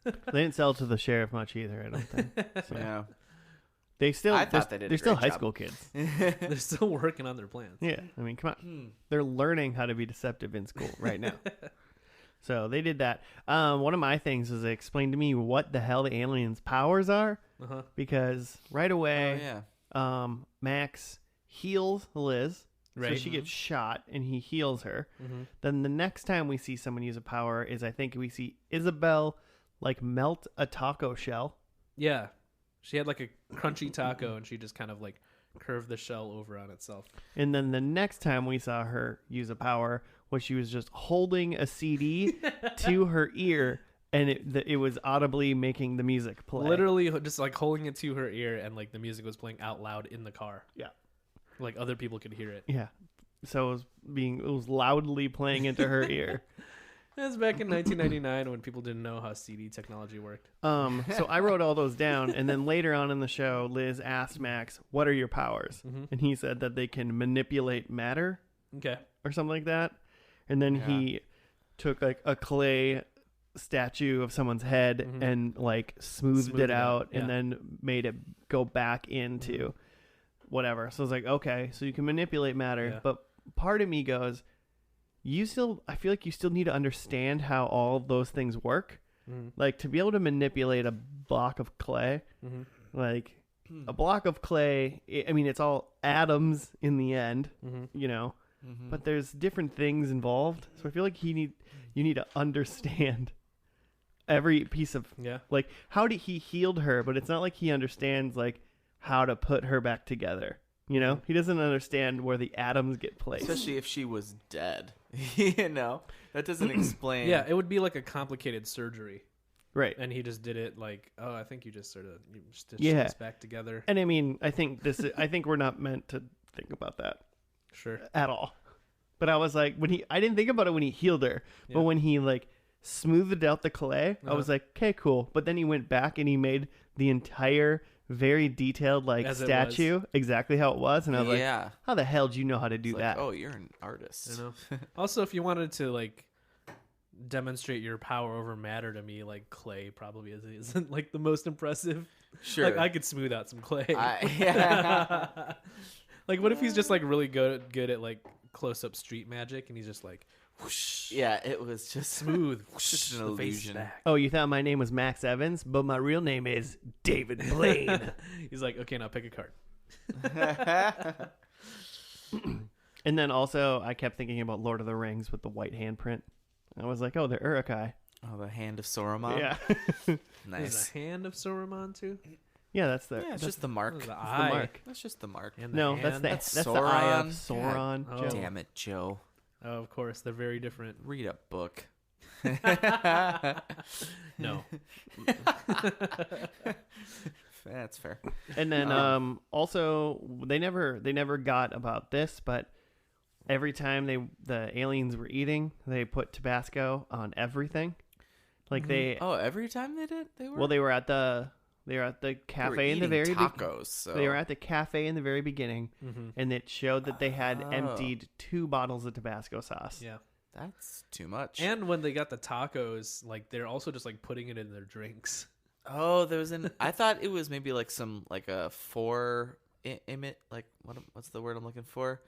S1: They didn't sell it to the sheriff much either, I don't think. So.
S3: Yeah.
S1: They still,
S3: I thought they did a
S1: they're still
S3: great
S1: high
S3: job.
S1: school kids.
S2: They're still working on their plans.
S1: Yeah, I mean, come on. They're learning how to be deceptive in school right now. So they did that. One of my things is they explained to me what the hell the aliens' powers are,
S2: Uh-huh.
S1: because right away,
S3: yeah.
S1: Max heals Liz. So
S2: Right.
S1: she gets shot and he heals her.
S2: Mm-hmm.
S1: Then the next time we see someone use a power is, I think we see Isabel like melt a taco shell.
S2: Yeah. She had like a crunchy taco, and she just kind of like curved the shell over on itself.
S1: And then the next time we saw her use a power was she was just holding a CD to her ear, and it was audibly making the music play.
S2: Literally just like holding it to her ear, and like the music was playing out loud in the car.
S1: Yeah.
S2: Like other people could hear it.
S1: Yeah. So it was loudly playing into her ear.
S2: That was back in 1999 when people didn't know how CD technology worked.
S1: So I wrote all those down, and then later on in the show, Liz asked Max, "What are your powers?"
S2: Mm-hmm.
S1: And he said that they can manipulate matter
S2: Okay.
S1: or something like that. And then he took like a clay statue of someone's head and like smoothed it out, and then made it go back into whatever. So I was like, okay, so you can manipulate matter,
S2: Yeah.
S1: but part of me goes, I feel like you still need to understand how all of those things work.
S2: Mhm.
S1: Like to be able to manipulate a block of clay,
S2: Mhm.
S1: like a block of clay, I mean, it's all atoms in the end,
S2: Mhm.
S1: you know,
S3: Mhm.
S1: but there's different things involved. So I feel like you need to understand every piece of,
S2: Yeah.
S1: like, how did he healed her, but it's not like he understands, like, how to put her back together. You know, he doesn't understand where the atoms get placed.
S3: Especially if she was dead. You know, that doesn't explain.
S2: Yeah, it would be like a complicated surgery.
S1: Right.
S2: And he just did it like, oh, I think you just sort of stitched
S1: Yeah.
S2: this back together.
S1: And I mean, I think we're not meant to think about that
S2: Sure.
S1: at all. But I was like, I didn't think about it when he healed her, but
S2: Yeah.
S1: when he like smoothed out the clay, I was like, okay, cool. But then he went back and he made the entire very detailed like
S2: As it
S1: statue exactly how it was, and I was like,
S3: Yeah.
S1: how the hell do you know how to do
S3: It's
S1: that?
S3: like, oh, you're an artist.
S2: You know. Also, if you wanted to like demonstrate your power over matter to me, like clay probably isn't like the most impressive.
S3: Sure.
S2: Like I could smooth out some clay.
S3: Yeah.
S2: Like what if he's just like really good at like close up street magic and he's just like whoosh,
S3: Yeah, it was just
S2: smooth,
S3: just an
S2: the face
S3: illusion.
S2: back.
S1: Oh, you thought my name was Max Evans, but my real name is David Blaine.
S2: He's like, okay, now pick a card.
S1: And then also, I kept thinking about Lord of the Rings with the white handprint. I was like, oh, they're Uruk-hai.
S3: Oh, the hand of Sauron.
S1: Yeah.
S2: There's
S3: Nice.
S2: a hand of Saruman too.
S1: Yeah, that's the
S3: Yeah, it's
S1: that's
S3: just the mark.
S2: The
S1: the
S2: eye.
S1: mark.
S3: That's just the mark.
S2: And the
S1: No,
S2: hand.
S1: that's the
S3: That's
S1: that's the eye of
S3: Sauron.
S1: Sauron.
S2: God.
S1: Joe.
S3: Damn it, Joe.
S2: Oh, of course, they're very different.
S3: Read a book.
S2: No.
S3: That's fair.
S1: And then also they never got about this, but every time the aliens were eating, they put Tabasco on everything. Like they
S3: Oh, every time they did, they were.
S1: well they were at the cafe in the very
S3: tacos. So.
S1: they were at the cafe in the very beginning,
S2: Mm-hmm.
S1: and it showed that they had
S3: Oh.
S1: emptied 2 bottles of Tabasco sauce.
S2: Yeah.
S3: That's too much.
S2: And when they got the tacos, like they're also just like putting it in their drinks.
S3: Oh, there was an. I thought it was maybe like some like a what's the word I'm looking for?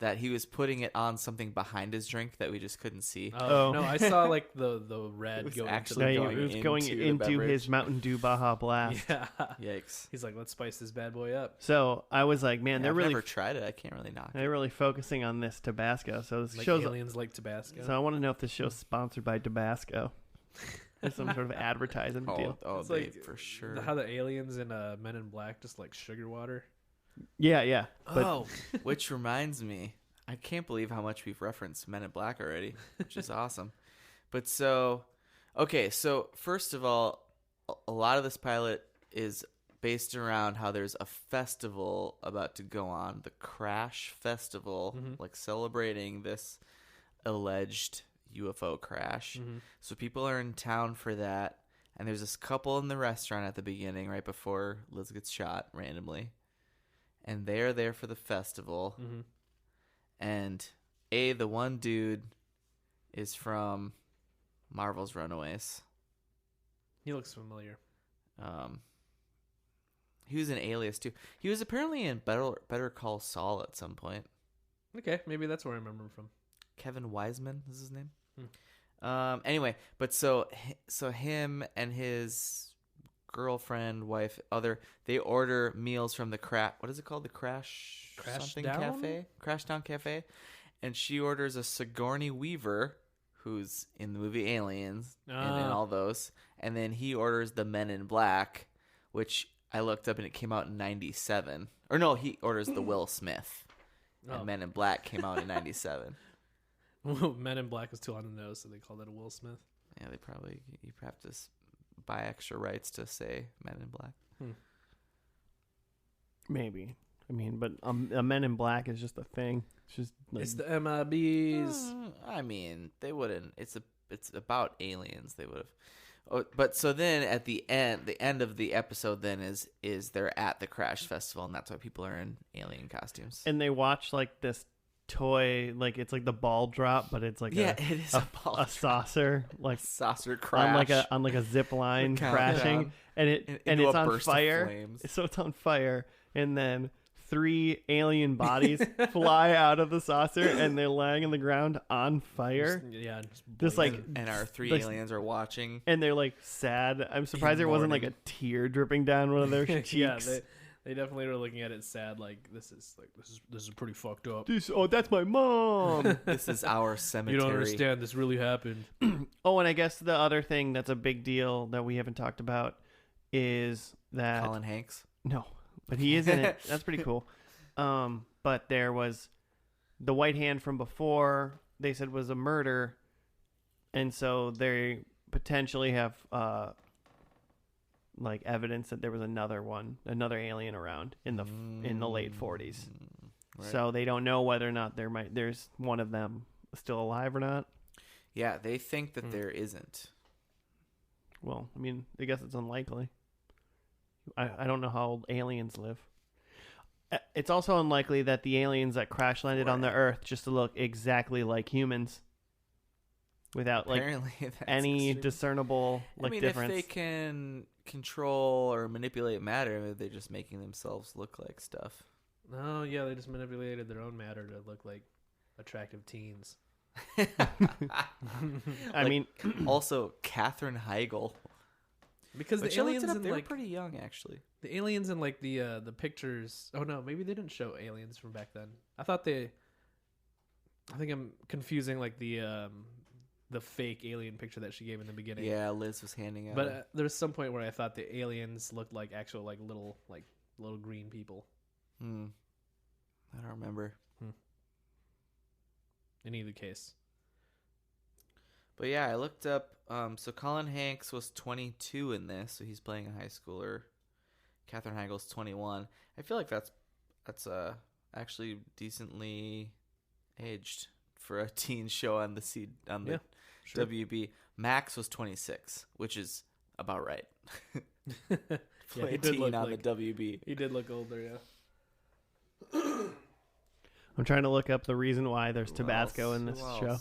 S3: That he was putting it on something behind his drink that we just couldn't see.
S1: Oh.
S2: No, I saw like the
S3: It
S2: red
S3: was
S2: going
S3: actually
S2: to
S1: No,
S2: the
S1: it was
S3: going
S1: going
S3: into the
S1: into
S3: beverage.
S1: his Mountain Dew Baja Blast.
S2: Yeah.
S3: Yikes!
S2: He's like, let's spice this bad boy up.
S1: So I was like, man,
S3: I've
S1: they're
S3: never tried it. I can't really knock.
S1: they're really focusing on this Tabasco. So this
S2: Like
S1: shows.
S2: aliens like Tabasco.
S1: So I want to know if this show's sponsored by Tabasco. There's some sort of advertising deal.
S3: Oh,
S2: It's
S3: they
S2: like
S3: for sure.
S2: How the aliens in Men in Black just like sugar water.
S1: Yeah. But
S3: Oh, which reminds me, I can't believe how much we've referenced Men in Black already, which is awesome. But so first of all, a lot of this pilot is based around how there's a festival about to go on, the Crash Festival, like celebrating this alleged UFO crash. So people are in town for that, and there's this couple in the restaurant at the beginning, right before Liz gets shot randomly, and they're there for the festival. And the one dude is from Marvel's Runaways.
S2: He looks familiar.
S3: He was in Alias too. He was apparently in Better Call Saul at some point.
S2: Okay, maybe that's where I remember him from.
S3: Kevin Wiseman is his name. Anyway, but so him and his girlfriend, wife, they order meals from the what is it called? The Crash something
S2: Down?
S3: Cafe? Crashdown Cafe. And she orders a Sigourney Weaver, who's in the movie Aliens and in all those. And then he orders the Men in Black, which I looked up and it came out in 97. Or no, he orders the Will Smith. And Men in Black came out in 97.
S2: Men in Black was too on the nose, so they called it a Will Smith.
S3: Yeah, you have to buy extra rights to say Men in Black.
S1: maybe. I mean, but a Men in Black is just a thing. It's just like,
S2: It's the MIBs.
S3: I mean, they wouldn't. It's about aliens. They would have. Oh, but so then at the end of the episode then is they're at the Crash Festival, and that's why people are in alien costumes.
S1: and they watch like this toy, like it's like the ball drop, but it's like
S3: it is
S1: a saucer, like
S3: saucer crash
S1: on like a zip line
S3: Countdown.
S1: crashing, and
S3: Into
S1: it's
S3: a
S1: on
S3: burst of
S1: fire.
S3: flames.
S1: So it's on fire, and then 3 alien bodies fly out of the saucer, and they're laying on the ground on fire. Just like,
S3: and our 3
S1: like,
S3: aliens are watching.
S1: and they're like sad. I'm surprised there wasn't like a tear dripping down one of their cheeks.
S2: Yeah, they definitely were looking at it sad. Like this is pretty fucked up.
S1: That's my mom.
S3: This is our cemetery.
S2: You don't understand. This really happened.
S1: Oh, and I guess the other thing that's a big deal that we haven't talked about is that
S3: Colin Hanks.
S1: No, but he is in it. That's pretty cool. But there was the white hand from before. They said was a murder, and so they potentially have like evidence that there was another alien around in the late 40s.
S3: Right.
S1: So they don't know whether or not there's one of them still alive or not.
S3: Yeah, they think that there isn't.
S1: Well, I mean, I guess it's unlikely. I don't know how old aliens live. It's also unlikely that the aliens that crash landed on the Earth just to look exactly like humans, without
S3: Apparently,
S1: any discernible difference.
S3: If they can control or manipulate matter, they're just making themselves look like stuff.
S2: Oh yeah, they just manipulated their own matter to look like attractive teens.
S1: I mean,
S3: also Katherine Heigl.
S2: Because
S3: but
S2: the aliens
S3: they were
S2: like
S3: pretty young, actually.
S2: The aliens in like the pictures. Oh no, maybe they didn't show aliens from back then. I think I'm confusing like the fake alien picture that she gave in the beginning.
S3: Yeah, Liz was handing out.
S2: But there was some point where I thought the aliens looked like actual like little green people.
S3: I don't remember.
S2: In either case.
S3: But yeah, I looked up. So Colin Hanks was 22 in this, so he's playing a high schooler. Katherine Heigl's 21. I feel like that's actually decently aged for a teen show on the
S2: Sure.
S3: WB. Max was 26, which is about right.
S2: Yeah,
S3: he did look on the WB.
S2: He did look older, yeah.
S1: I'm trying to look up the reason why there's Tabasco in this show.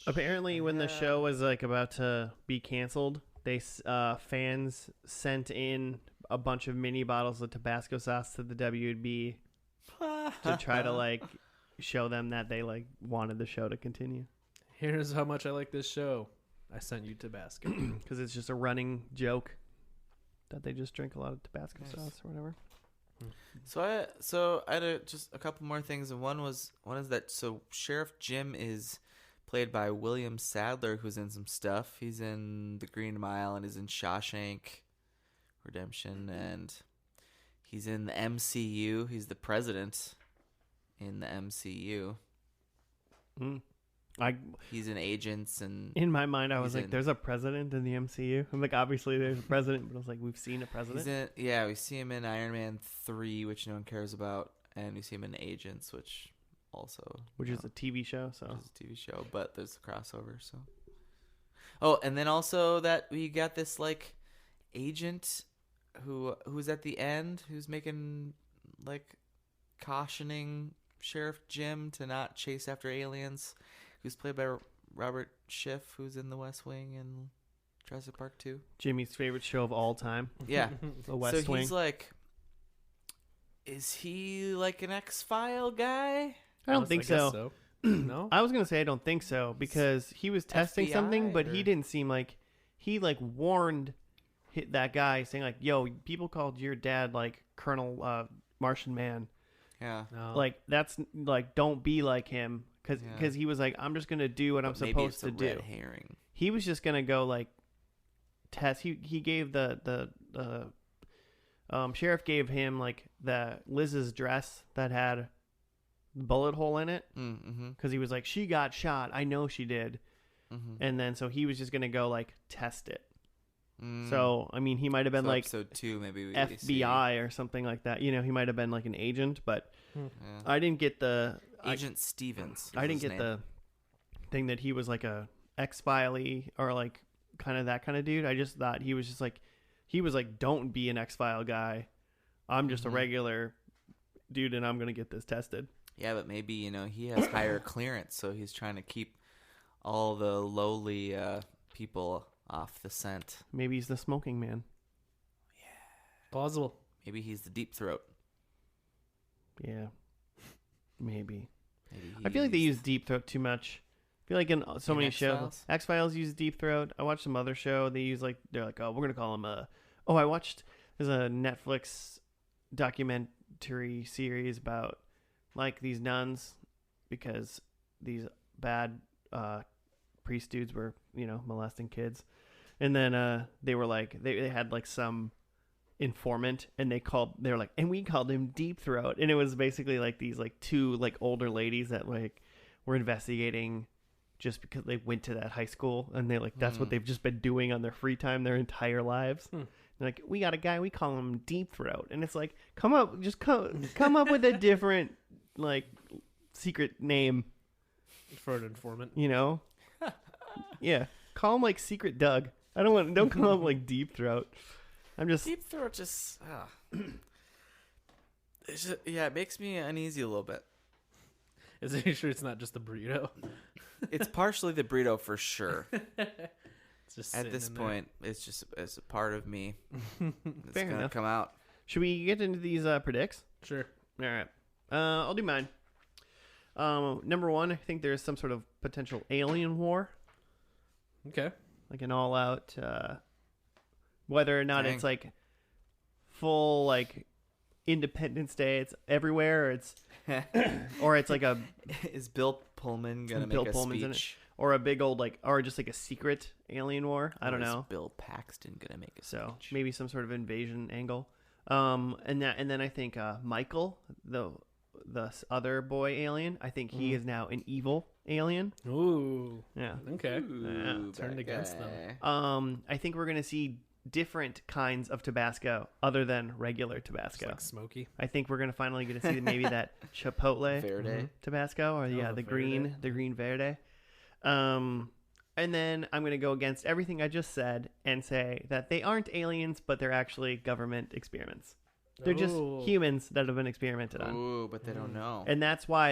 S1: Apparently, when the show was like about to be canceled, they fans sent in a bunch of mini bottles of Tabasco sauce to the WB to try to like show them that they like wanted the show to continue.
S2: Here's how much I like this show. I sent you Tabasco
S1: because it's just a running joke that they just drink a lot of Tabasco sauce or whatever.
S3: So I had just a couple more things, and one is that Sheriff Jim is played by William Sadler, who's in some stuff. He's in The Green Mile and is in Shawshank Redemption, and he's in the MCU. He's the president in the MCU. He's in Agents, and
S1: in my mind I was like, there's a president in the MCU. I'm like, obviously there's a president, but I was like, we've seen a president.
S3: We see him in Iron Man 3, which no one cares about, and we see him in Agents, which is
S1: a TV show, so
S3: it's a TV show, but there's a crossover. So, oh, and then also that we got this like agent who's at the end, who's making like cautioning Sheriff Jim to not chase after aliens, who's played by Robert Schiff, who's in The West Wing and Jurassic Park 2.
S1: Jimmy's favorite show of all time.
S3: Yeah,
S1: The West Wing.
S3: He's like, is he like an X-File guy?
S1: I don't think so.
S2: No,
S1: I was gonna say I don't think so because he was testing
S3: FBI
S1: something, but he didn't seem like he like warned that guy saying like, "Yo, people called your dad like Colonel Martian Man."
S3: Yeah,
S2: no.
S1: Like that's like don't be like him because he was like, "I'm just gonna do what I'm supposed to do."
S3: Red herring.
S1: He was just gonna go like test. He gave the sheriff gave him like the Liz's dress that had bullet hole in it because he was like, she got shot, I know she did, and then so he was just gonna go like test it. So I mean, he might have been like
S3: episode 2, maybe
S1: FBI or something like that, he might have been like an agent, but I didn't get the
S3: Agent Stevens.
S1: I didn't get the thing that he was like a X-File-y or like kind of that kind of dude. I just thought he was just like, he was like, don't be an X-File guy, I'm just a regular dude and I'm gonna get this tested.
S3: Yeah, but maybe, he has higher clearance, so he's trying to keep all the lowly people off the scent.
S1: Maybe he's the smoking man.
S2: Plausible.
S3: Maybe he's the deep throat.
S1: Yeah. Maybe.
S3: Maybe
S1: I feel like they
S3: he's-
S1: use Deep Throat too much. I feel like in so
S3: In
S1: many shows,
S3: X-Files?
S1: X-Files use Deep Throat. I watched some other show. They use they're like, oh, we're gonna call him Oh, I watched. There's a Netflix documentary series about like these nuns because these bad priest dudes were molesting kids, and then they were like they had like some informant and they were like, and we called him Deep Throat, and it was basically like these like two like older ladies that like were investigating just because they went to that high school, and they like that's what they've just been doing on their free time their entire lives. They're like, we got a guy, we call him Deep Throat, and it's like, come up with a different like secret name
S2: For an informant.
S1: Yeah, call him like Secret Doug. Don't call him like Deep Throat. I'm just
S3: Deep throat just. It's just, yeah, it makes me uneasy a little bit.
S2: Is it sure it's not just the burrito?
S3: It's partially the burrito for sure.
S2: It's just
S3: At
S2: sitting
S3: this
S2: in there.
S3: point, it's a part of me. It's
S1: Fair
S3: gonna
S1: enough.
S3: come out.
S1: Should we get into these predicts?
S2: Sure.
S1: All right. I'll do mine. Number one, I think there's some sort of potential alien war,
S2: Okay.
S1: like an all-out. Whether or not
S3: Dang.
S1: it's like full like Independence Day, it's everywhere, or it's like a
S3: Is Bill Pullman gonna
S1: Bill
S3: make a
S1: Pullman's in it.
S3: speech?
S1: or a big old like or just like a secret alien war. I don't
S3: Or is
S1: know.
S3: Bill Paxton gonna make a
S1: So
S3: speech?
S1: maybe some sort of invasion angle. And then I think Michael, the other boy alien, I think he is now an evil alien.
S2: Ooh.
S1: Yeah.
S2: Okay.
S3: Ooh,
S2: Turned
S3: that
S2: against them.
S3: guy.
S1: I think we're gonna see different kinds of Tabasco other than regular
S2: It's
S1: Tabasco.
S2: like smoky.
S1: I think we're gonna finally get to see maybe that Chipotle
S3: Verde.
S1: Tabasco, or
S2: the
S1: the
S2: Verde.
S1: green Verde. And then I'm gonna go against everything I just said and say that they aren't aliens, but they're actually government experiments. They're just
S2: Ooh.
S1: humans that have been experimented on.
S3: Ooh, but they don't know.
S1: And that's why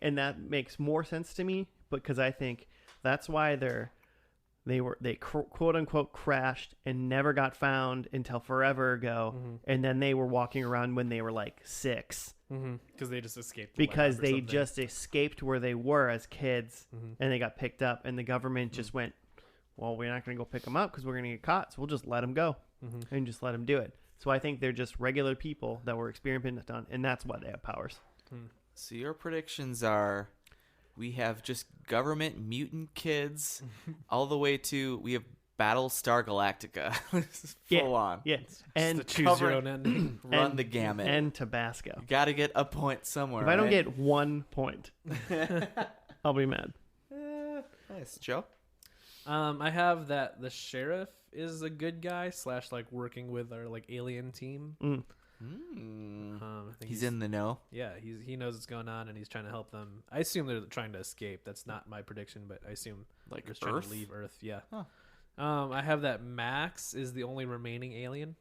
S1: and that makes more sense to me, because I think that's why they quote unquote crashed and never got found until forever ago. And then they were walking around when they were like 6,
S2: Because they just escaped. The
S1: because
S2: lab or
S1: they
S2: something.
S1: just escaped where they were as kids, and they got picked up, and the government just went, well, we're not going to go pick them up because we're going to get caught, so we'll just let them go and just let them do it. So I think they're just regular people that were experimented on, and that's why they have powers.
S3: So your predictions are, we have just government mutant kids, all the way to we have Battlestar Galactica. This is full on.
S1: Yeah,
S2: Just
S1: and
S2: the choose your own ending.
S3: Run the gamut.
S1: and Tabasco.
S3: You got to get a point somewhere.
S1: If I don't
S3: right?
S1: get 1 point, I'll be mad.
S3: Nice, Joe.
S2: I have that the sheriff is a good guy / like working with our like alien team. I think
S3: He's in the know.
S2: Yeah, he knows what's going on and he's trying to help them. I assume they're trying to escape. That's not my prediction, but I assume
S3: Like
S2: they're just trying
S3: Earth?
S2: to leave Earth. Yeah.
S3: Huh.
S2: I have that Max is the only remaining alien.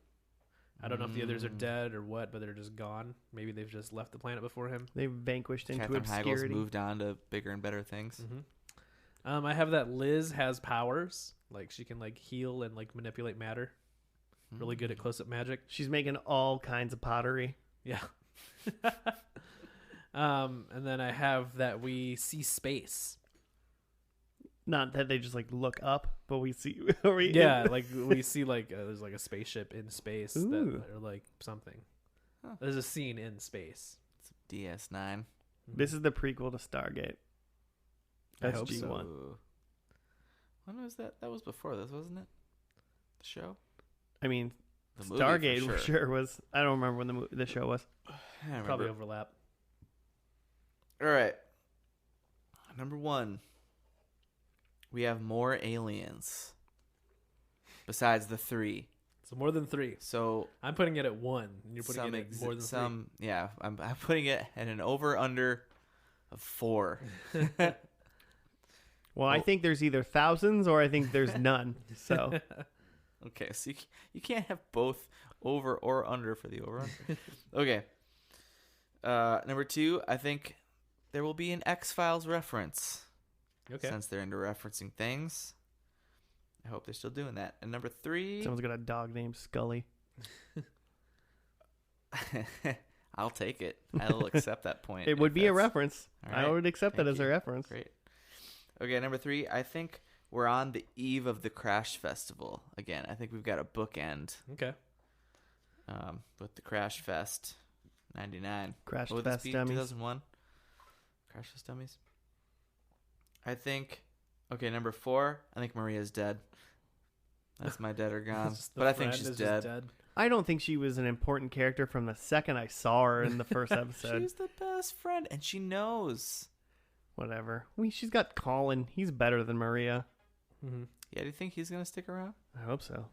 S2: I don't know if the others are dead or what, but they're just gone. Maybe they've just left the planet before him.
S1: They vanished into
S3: Catherine Heigl's
S1: obscurity.
S3: moved on to bigger and better things.
S2: I have that Liz has powers. Like she can like heal and like manipulate matter. Really good at close-up magic.
S1: She's making all kinds of pottery.
S2: Yeah. And then I have that we see space.
S1: Not that they just like look up, but we see.
S2: Yeah, like we see like there's like a spaceship in space
S1: Ooh.
S2: or like something.
S3: Huh.
S2: There's a scene in space.
S3: It's DS9.
S1: This is the prequel to Stargate.
S2: I
S1: That's
S2: hope
S1: G1.
S2: so.
S3: Ooh. When was that? That was before this, wasn't it? The show?
S1: I mean,
S3: The movie,
S1: Stargate
S3: for
S1: for sure was. I don't remember when the show was.
S3: I don't
S2: Probably
S3: remember.
S2: overlap.
S3: All right. Number 1. We have more aliens. Besides the 3.
S2: So more than 3.
S3: So
S2: I'm putting it at 1, and you're putting it at more than 3.
S3: Yeah, I'm putting it at an over-under of 4.
S1: Well, I think there's either thousands or I think there's none. So
S3: Okay, so you can't have both over or under for the over-under. Okay. Number 2, I think there will be an X-Files reference.
S2: Okay.
S3: Since they're into referencing things. I hope they're still doing that. And number 3,
S1: someone's got a dog named Scully.
S3: I'll take it. I'll accept that point.
S1: It would be a reference.
S3: All right.
S1: I would accept that
S3: Thank
S1: as a
S3: you.
S1: reference.
S3: Great. Okay, number 3. I think we're on the eve of the Crash Festival again. I think we've got a bookend
S2: Okay.
S3: with the Crash Fest 99.
S1: Crash
S3: What would this
S1: Fest
S3: be?
S1: dummies.
S3: 2001? Crash Fest dummies? I think... Okay, number 4. I think Maria's dead. That's my dead or gone.
S2: Just the
S3: But I think
S2: friend
S3: she's
S2: is just
S3: dead.
S1: I don't think she was an important character from the second I saw her in the first episode.
S3: She's the best friend, and she knows.
S1: Whatever. She's got Colin. He's better than Maria.
S2: Mm-hmm.
S3: Yeah, do you think he's gonna stick around?
S1: I hope so.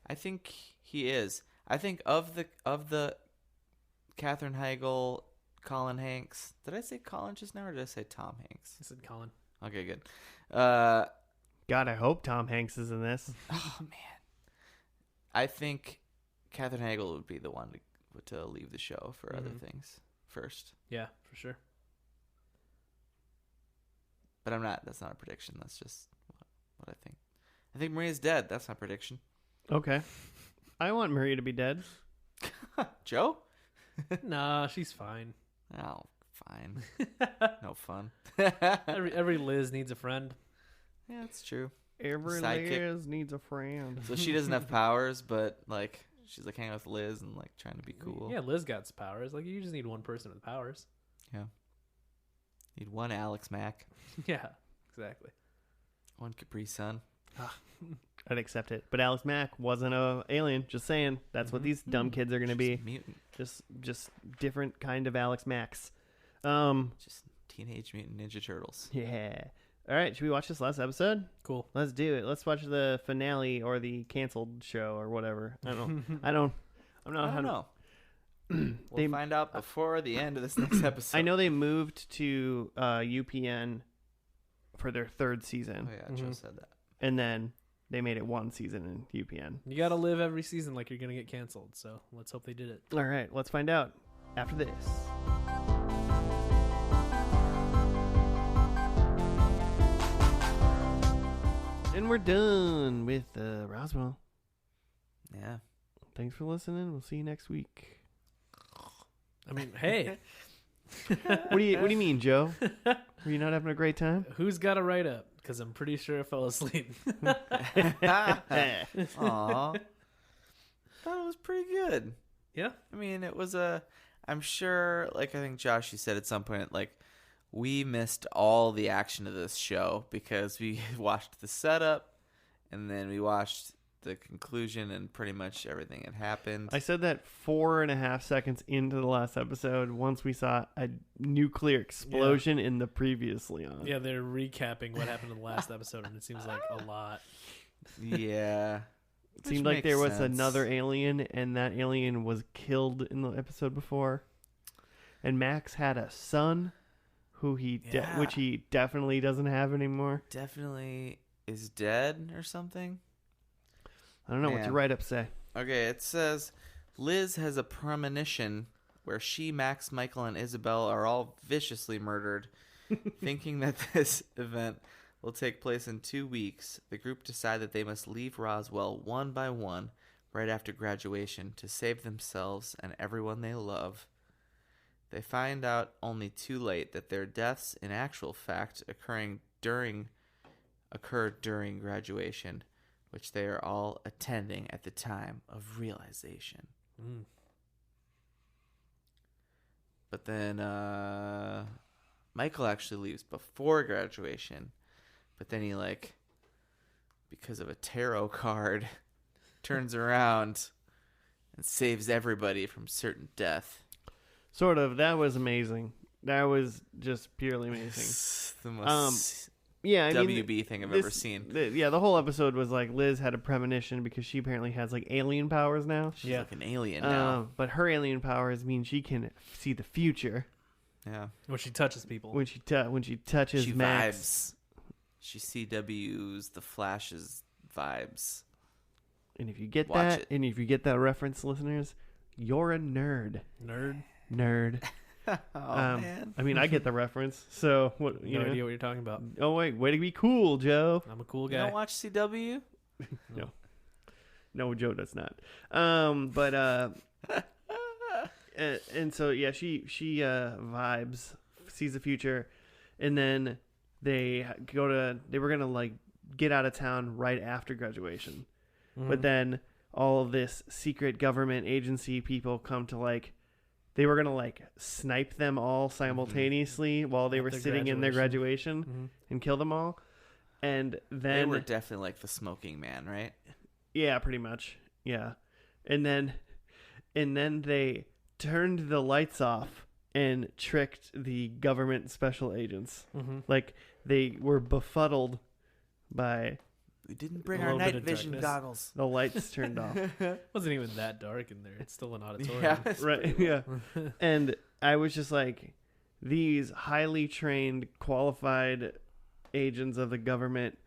S3: I think he is. I think of the Katherine Heigl, Colin Hanks. Did I say Colin just now, or did I say Tom Hanks?
S2: I said Colin.
S3: Okay, good.
S1: God, I hope Tom Hanks is in this.
S3: Oh man, I think Katherine Heigl would be the one to leave the show for other things first.
S2: Yeah, for sure.
S3: But I'm not. That's not a prediction. That's just what I think. I think Maria's dead. That's my prediction.
S1: Okay. I want Maria to be dead.
S3: Joe?
S2: Nah, she's fine.
S3: Oh, fine. No fun.
S2: Every Liz needs a friend.
S3: Yeah, that's true.
S1: Every
S3: Sidekick.
S1: Liz needs a friend.
S3: So she doesn't have powers, but like she's like hanging out with Liz and like trying to be cool.
S2: Yeah, Liz got powers. Like you just need one person with powers.
S3: Yeah. Need one Alex Mack,
S2: Yeah, exactly.
S3: one Capri Sun.
S1: I'd accept it. But Alex Mack wasn't a alien. Just saying. That's what these dumb kids are going to
S3: She's
S1: be.
S3: a mutant.
S1: Just different kind of Alex Macks.
S3: Just Teenage Mutant Ninja Turtles.
S1: Yeah. All right. Should we watch this last episode?
S2: Cool.
S1: Let's do it. Let's watch the finale or the canceled show or whatever. I don't know. I'm not.
S3: I don't know. We'll
S1: They-
S3: find out before the end of this next episode.
S1: I know they moved to UPN for their third season,
S3: Oh yeah, Joe said that.
S1: and then they made it one season in UPN.
S2: You gotta live every season like you're gonna get canceled. So let's hope they did it.
S1: All right. Let's find out after this. And we're done with Roswell.
S3: Yeah.
S1: Thanks for listening. We'll see you next week.
S2: I mean, hey,
S1: What do you mean, Joe? Were you not having a great time?
S2: who's got a write up? Because I'm pretty sure I fell asleep.
S3: Aw. Thought it was pretty good.
S2: Yeah.
S3: I mean, it was I'm sure, like I think Josh, you said at some point, like we missed all the action of this show because we watched the setup and then we watched the conclusion and pretty much everything had happened.
S1: I said that 4.5 seconds into the last episode once we saw a nuclear explosion in the previously on.
S2: Yeah, they're recapping what happened in the last episode, and it seems like a lot.
S3: Yeah.
S1: It seemed like there was another alien, and that alien was killed in the episode before. And Max had a son, who which he definitely doesn't have anymore.
S3: Definitely is dead or something.
S1: I don't know. What's your write-up say?
S3: Okay, it says Liz has a premonition where she, Max, Michael, and Isabel are all viciously murdered. Thinking that this event will take place in 2 weeks, the group decide that they must leave Roswell one by one right after graduation to save themselves and everyone they love. They find out only too late that their deaths, in actual fact, occur during graduation, which they are all attending at the time of realization.
S2: Mm.
S3: But then Michael actually leaves before graduation, but then he, like, because of a tarot card, turns around and saves everybody from certain death.
S1: Sort of. That was amazing. That was just purely amazing.
S3: It's the most
S1: Yeah, I mean,
S3: WB thing I've ever seen.
S1: The whole episode was like Liz had a premonition because she apparently has like alien powers now.
S3: She's like an alien now.
S1: But her alien powers mean she can see the future.
S3: Yeah.
S2: When she touches people.
S1: When she touches
S3: She
S1: Max.
S3: vibes. She CW's the Flash's vibes.
S1: And if you get
S3: Watch
S1: that,
S3: it.
S1: and if you get that reference, listeners, you're a nerd. Nerd.
S3: Man.
S1: I mean, I get the reference. So what?
S2: No idea what you're talking about.
S1: Oh wait, way to be cool, Joe.
S2: I'm a cool
S3: You
S2: guy.
S3: don't watch CW?
S1: No, Joe does not. But and so yeah, she vibes, sees the future, and then they were gonna like get out of town right after graduation, but then all of this secret government agency people come to like, they were gonna like snipe them all simultaneously while they were sitting in their graduation and kill them all, and then
S3: they were definitely like the smoking man, right?
S1: Yeah, pretty much. Yeah, and then they turned the lights off and tricked the government special agents. Like they were befuddled by
S3: we didn't bring our night vision goggles.
S1: The lights turned off.
S2: It wasn't even that dark in there. It's still an auditorium.
S3: Yeah,
S1: right. Yeah. And I was just like, these highly trained, qualified agents of the government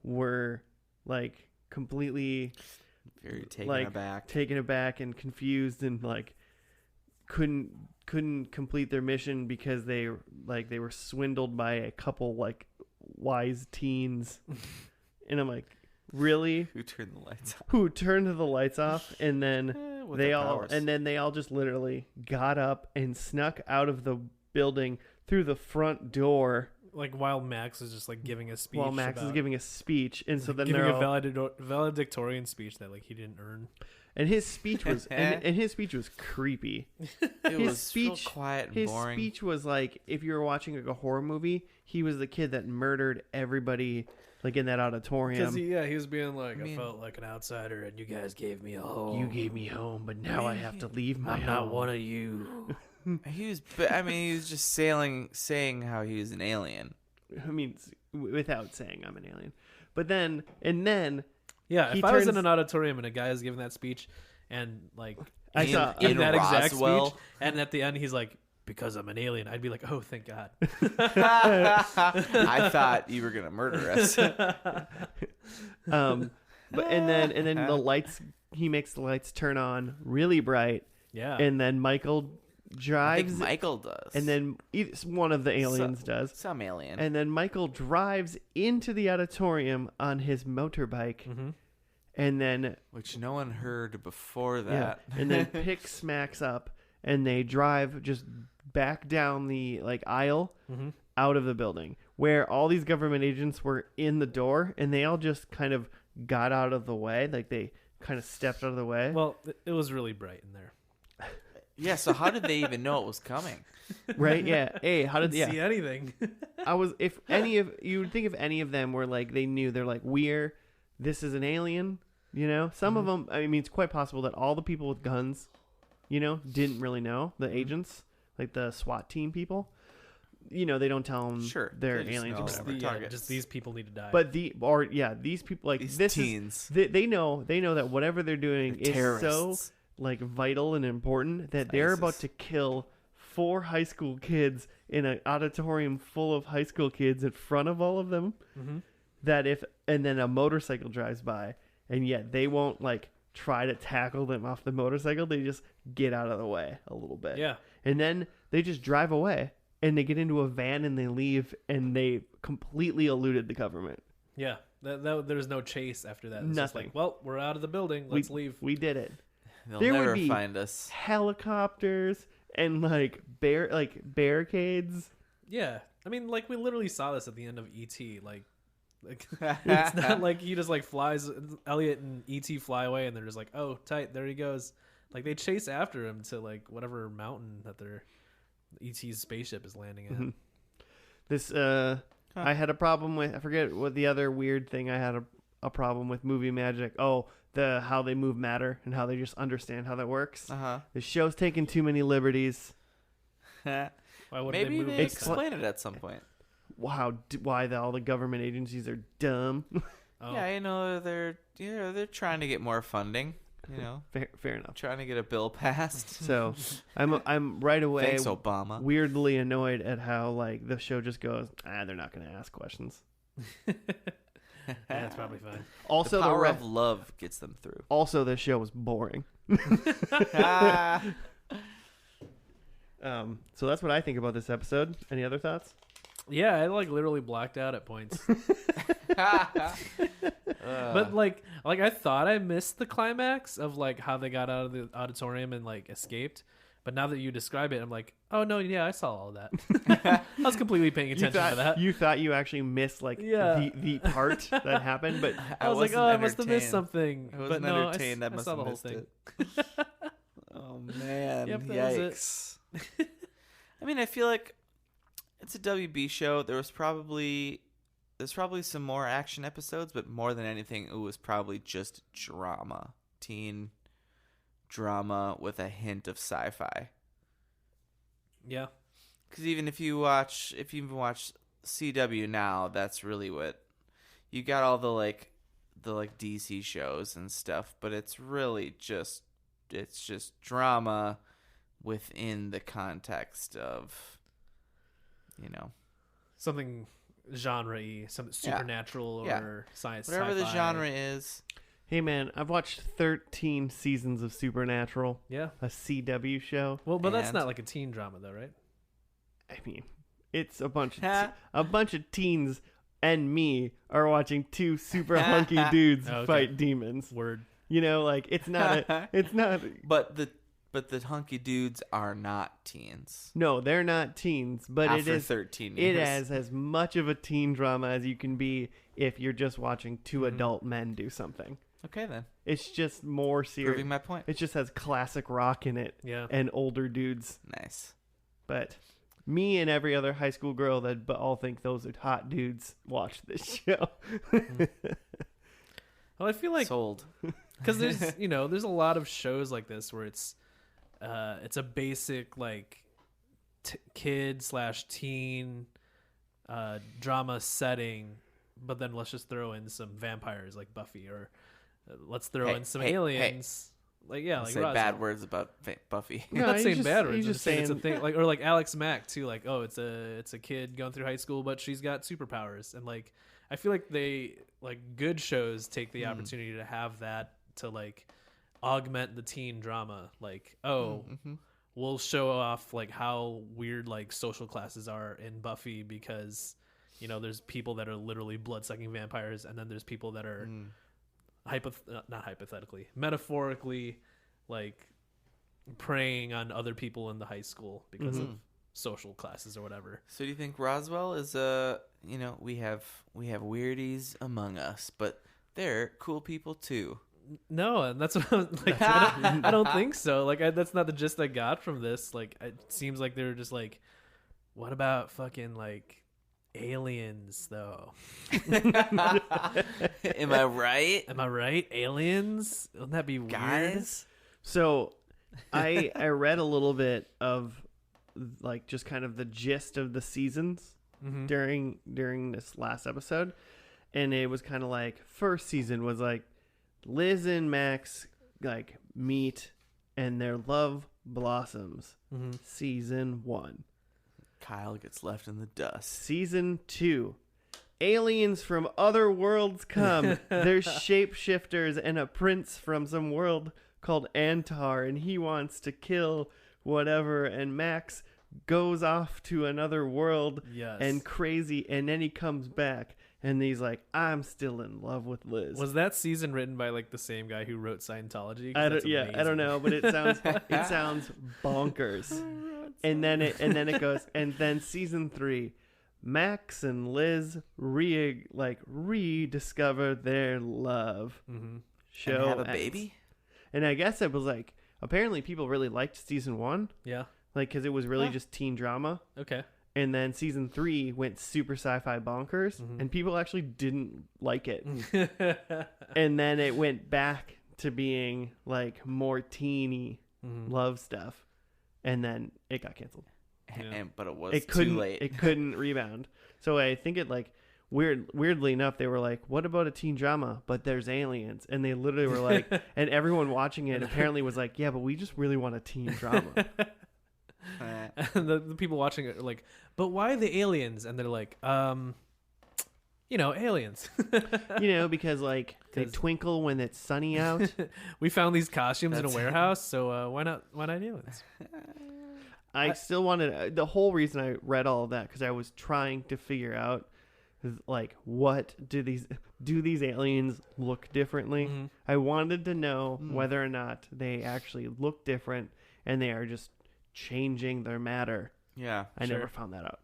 S1: were like completely
S3: very taken
S1: aback and confused and like couldn't complete their mission because they were swindled by a couple like wise teens. And I'm like, really?
S3: Who turned the lights off?
S1: Who turned the lights off? And then they all just literally got up and snuck out of the building through the front door.
S2: Like while Max is just like giving a speech.
S1: While Max is giving a speech, and so then
S2: giving a valedictorian speech that like he didn't earn.
S1: And his speech was and his speech was creepy.
S3: His speech, real quiet and boring.
S1: His speech was like if you were watching like a horror movie. He was the kid that murdered everybody like in that auditorium.
S2: Because he was being like, I felt like an outsider, and you guys gave me a home.
S1: You gave me home, but now I have to leave my home.
S2: I'm not one of you.
S3: He was just saying how he was an alien.
S1: I mean, without saying I'm an alien. But then,
S2: yeah, if I was in an auditorium and a guy is giving that speach, and like
S1: I saw
S2: in that exact
S3: Roswell.
S2: speech, and at the end he's like, because I'm an alien, I'd be like, oh, thank God.
S3: I thought you were gonna murder us.
S1: But and then the lights. He makes the lights turn on really bright.
S2: Yeah,
S1: and then Michael drives.
S3: I think Michael does,
S1: and then one of the aliens does.
S3: Some alien,
S1: and then Michael drives into the auditorium on his motorbike, and then
S3: which no one heard before that.
S1: Yeah, and then picks Max up, and they drive just back down the like aisle out of the building where all these government agents were in the door, and they all just kind of got out of the way, like they kind of stepped out of the way.
S2: Well, it was really bright in there.
S3: Yeah, so how did they even know it was coming?
S1: Right? Yeah. Hey, how did they
S2: see anything?
S1: you would think if any of them were like they knew, they're like, this is an alien, you know? Some of them, I mean, it's quite possible that all the people with guns, you know, didn't really know, the agents, like the SWAT team people. You know, they don't tell them they're aliens or whatever.
S2: Just these people need to die.
S1: But these people, like
S3: these teens,
S1: they know that whatever they're doing is
S3: terrorists.
S1: So like vital and important that they're about to kill 4 high school kids in an auditorium full of high school kids in front of all of them. And then a motorcycle drives by, and yet they won't like try to tackle them off the motorcycle. They just get out of the way a little bit.
S2: Yeah.
S1: And then they just drive away, and they get into a van and they leave, and they completely eluded the government.
S2: Yeah. There's no chase after that. It's
S1: Nothing.
S2: Just like, well, we're out of the building. Let's leave.
S1: We did it.
S3: They'll
S1: there
S3: never
S1: would be
S3: find us.
S1: Helicopters and like barricades.
S2: Yeah, I mean, like we literally saw this at the end of E.T. Like it's not like he just like flies. Elliot and E.T. fly away, and they're just like, oh, tight, there he goes. Like they chase after him to like whatever mountain that their E.T.'s spaceship is landing at.
S1: This I had a problem with. I forget what the other weird thing I had a problem with movie magic. Oh. How they move matter and how they just understand how that works. The show's taking too many liberties.
S2: Why would
S3: Maybe
S2: they move
S3: they explain it at some point.
S1: Wow, why all the government agencies are dumb.
S3: Yeah, you know they're trying to get more funding. You know,
S1: fair enough.
S3: Trying to get a bill passed.
S1: So I'm right away.
S3: Thanks, Obama.
S1: Weirdly annoyed at how like the show just goes. They're not going to ask questions.
S2: That's probably fine.
S1: Also,
S3: the power of love gets them through.
S1: Also, the show was boring. So that's what I think about this episode. Any other thoughts?
S2: Yeah, I like literally blacked out at points. But like I thought I missed the climax of like how they got out of the auditorium and like escaped. But now that you describe it, I'm like, oh no, yeah, I saw all of that. I was completely paying attention to that.
S1: You thought you actually missed like the part that happened, but
S2: I was like, oh, I must have missed something.
S3: I wasn't
S2: but no,
S3: entertained. I must
S2: saw
S3: have
S2: the whole
S3: missed
S2: thing.
S3: it. Oh man!
S2: Yep, that
S3: Yikes! I mean, I feel like it's a WB show. There's probably some more action episodes, but more than anything, it was probably just drama, teen drama with a hint of sci-fi.
S2: Yeah,
S3: because even if you even watch CW now, that's really what you got, all the DC shows and stuff, but it's really just drama within the context of,
S2: something genre-y, something supernatural or science,
S3: whatever
S2: sci-fi.
S3: the genre is.
S1: hey man, I've watched 13 seasons of Supernatural.
S2: Yeah,
S1: a CW show.
S2: well, but that's not like a teen drama though, right?
S1: I mean, it's a bunch of teens and me are watching two super hunky dudes fight demons.
S2: Word.
S1: It's not
S3: But the hunky dudes are not teens.
S1: No, they're not teens, but
S3: After
S1: it is
S3: 13 years.
S1: It has as much of a teen drama as you can be if you're just watching two adult men do something.
S3: Okay then.
S1: It's just more serious.
S3: Proving my point.
S1: It just has classic rock in it.
S2: Yeah.
S1: And older dudes.
S3: Nice.
S1: But me and every other high school girl that all think those are hot dudes watch this show.
S2: Well, I feel like
S3: sold.
S2: Because there's there's a lot of shows like this where it's a basic like kid/teen drama setting, but then let's just throw in some vampires like Buffy, or let's throw in some aliens. Like
S3: say
S2: Roswell.
S3: bad words about Buffy.
S2: I'm not saying bad words.
S1: He's just saying
S2: it's a thing. Like, or like Alex Mack too. Like, oh, it's a kid going through high school, but she's got superpowers. And like, I feel like good shows take the opportunity to have that to like augment the teen drama. Like, we'll show off like how weird like social classes are in Buffy because there's people that are literally blood-sucking vampires, and then there's people that are not hypothetically, metaphorically, like preying on other people in the high school because of social classes or whatever.
S3: So do you think Roswell is we have weirdies among us, but they're cool people too?
S2: No, and that's what I was like. I don't think so. Like, that's not the gist I got from this. Like, it seems like they were just like, what about fucking like aliens though?
S3: Am I right?
S2: Am I right? Aliens? Wouldn't that be weird?
S3: Guys?
S1: So I read a little bit of like just kind of the gist of the seasons during this last episode, and it was kind of like first season was like Liz and Max like meet and their love blossoms. Season 1.
S3: Kyle gets left in the dust.
S1: Season 2. Aliens from other worlds come. There's shapeshifters and a prince from some world called Antar, and he wants to kill whatever, and Max goes off to another world and crazy, and then he comes back and he's like, I'm still in love with Liz.
S2: Was that season written by like the same guy who wrote Scientology?
S1: I don't know, but it sounds bonkers. And then it goes, and then season 3, Max and Liz rediscover their love. Show
S3: and have a baby.
S1: And I guess it was like, apparently people really liked season 1.
S2: Yeah.
S1: Like, because it was really just teen drama.
S2: Okay.
S1: And then season 3 went super sci-fi bonkers, and people actually didn't like it. And then it went back to being like more teeny love stuff, and then it got canceled.
S3: But it was too late.
S1: It couldn't rebound. So I think it like weirdly enough, they were like, "What about a teen drama? But there's aliens," and they literally were like, and everyone watching it apparently was like, "Yeah, but we just really want a teen drama."
S2: And the people watching it are like, but why the aliens? And they're like, aliens.
S1: Because like they twinkle when it's sunny out.
S2: We found these costumes in a warehouse, so why not aliens?
S1: I still wanted the whole reason I read all of that because I was trying to figure out like what do these aliens look differently? I wanted to know whether or not they actually look different and they are just changing their matter.
S3: Yeah.
S1: I
S2: Sure.
S1: never found that out.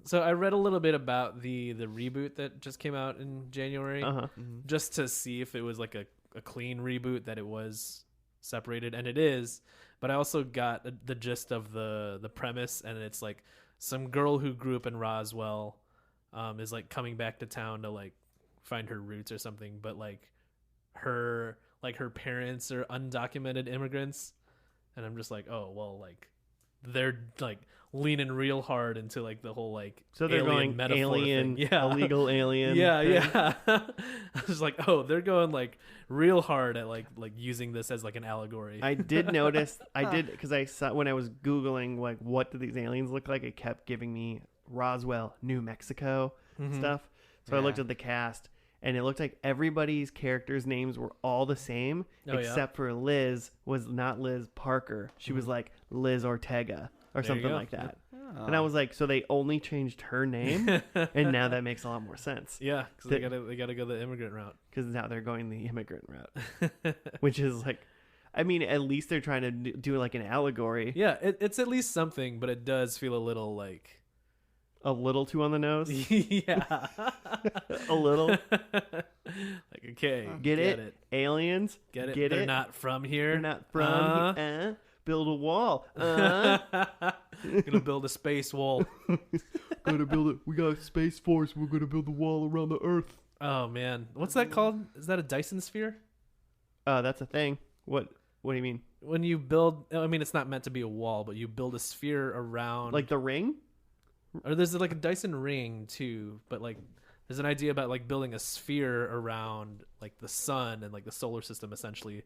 S2: So I read a little bit about the reboot that just came out in January,
S1: Uh-huh.
S2: just to see if it was like a clean reboot, that it was separated, and it is. But I also got the gist of the premise, and it's like some girl who grew up in Roswell is like coming back to town to like find her roots or something, but like her parents are undocumented immigrants, and I'm just like, oh well, like they're like leaning real hard into like the whole like
S1: So they're
S2: alien
S1: going
S2: metaphor
S1: alien,
S2: thing. Yeah,
S1: illegal alien.
S2: yeah,
S1: thing.
S2: yeah. I was like, oh, they're going like real hard at like using this as like an allegory.
S1: I did notice. I did because I saw when I was Googling like what do these aliens look like. It kept giving me Roswell, New Mexico stuff. So I looked at the cast, and it looked like everybody's characters' names were all the same, except for Liz was not Liz Parker. She was like Liz Ortega or
S2: There you
S1: something
S2: go.
S1: like that. And I was like, so they only changed her name, and now that makes a lot more sense.
S2: Yeah, because they gotta go the immigrant route.
S1: Because now they're going the immigrant route, which is like, I mean, at least they're trying to do like an allegory.
S2: Yeah, it's at least something, but it does feel a little like
S1: A little too on the nose.
S2: yeah,
S1: A little.
S2: like okay,
S1: Get it? Aliens.
S2: Get it?
S1: Get
S2: They're
S1: it?
S2: not from here.
S1: They're not from. Build a wall.
S2: Gonna build a space wall.
S1: Gotta build it. We got Space Force. We're gonna build a wall around the Earth.
S2: Oh man, what's that called? Is that a Dyson sphere?
S1: That's a thing. What do you mean?
S2: When you build, I mean, it's not meant to be a wall, but you build a sphere around.
S1: Like the ring?
S2: Or there's like a Dyson ring too, but like there's an idea about like building a sphere around like the sun and like the solar system essentially,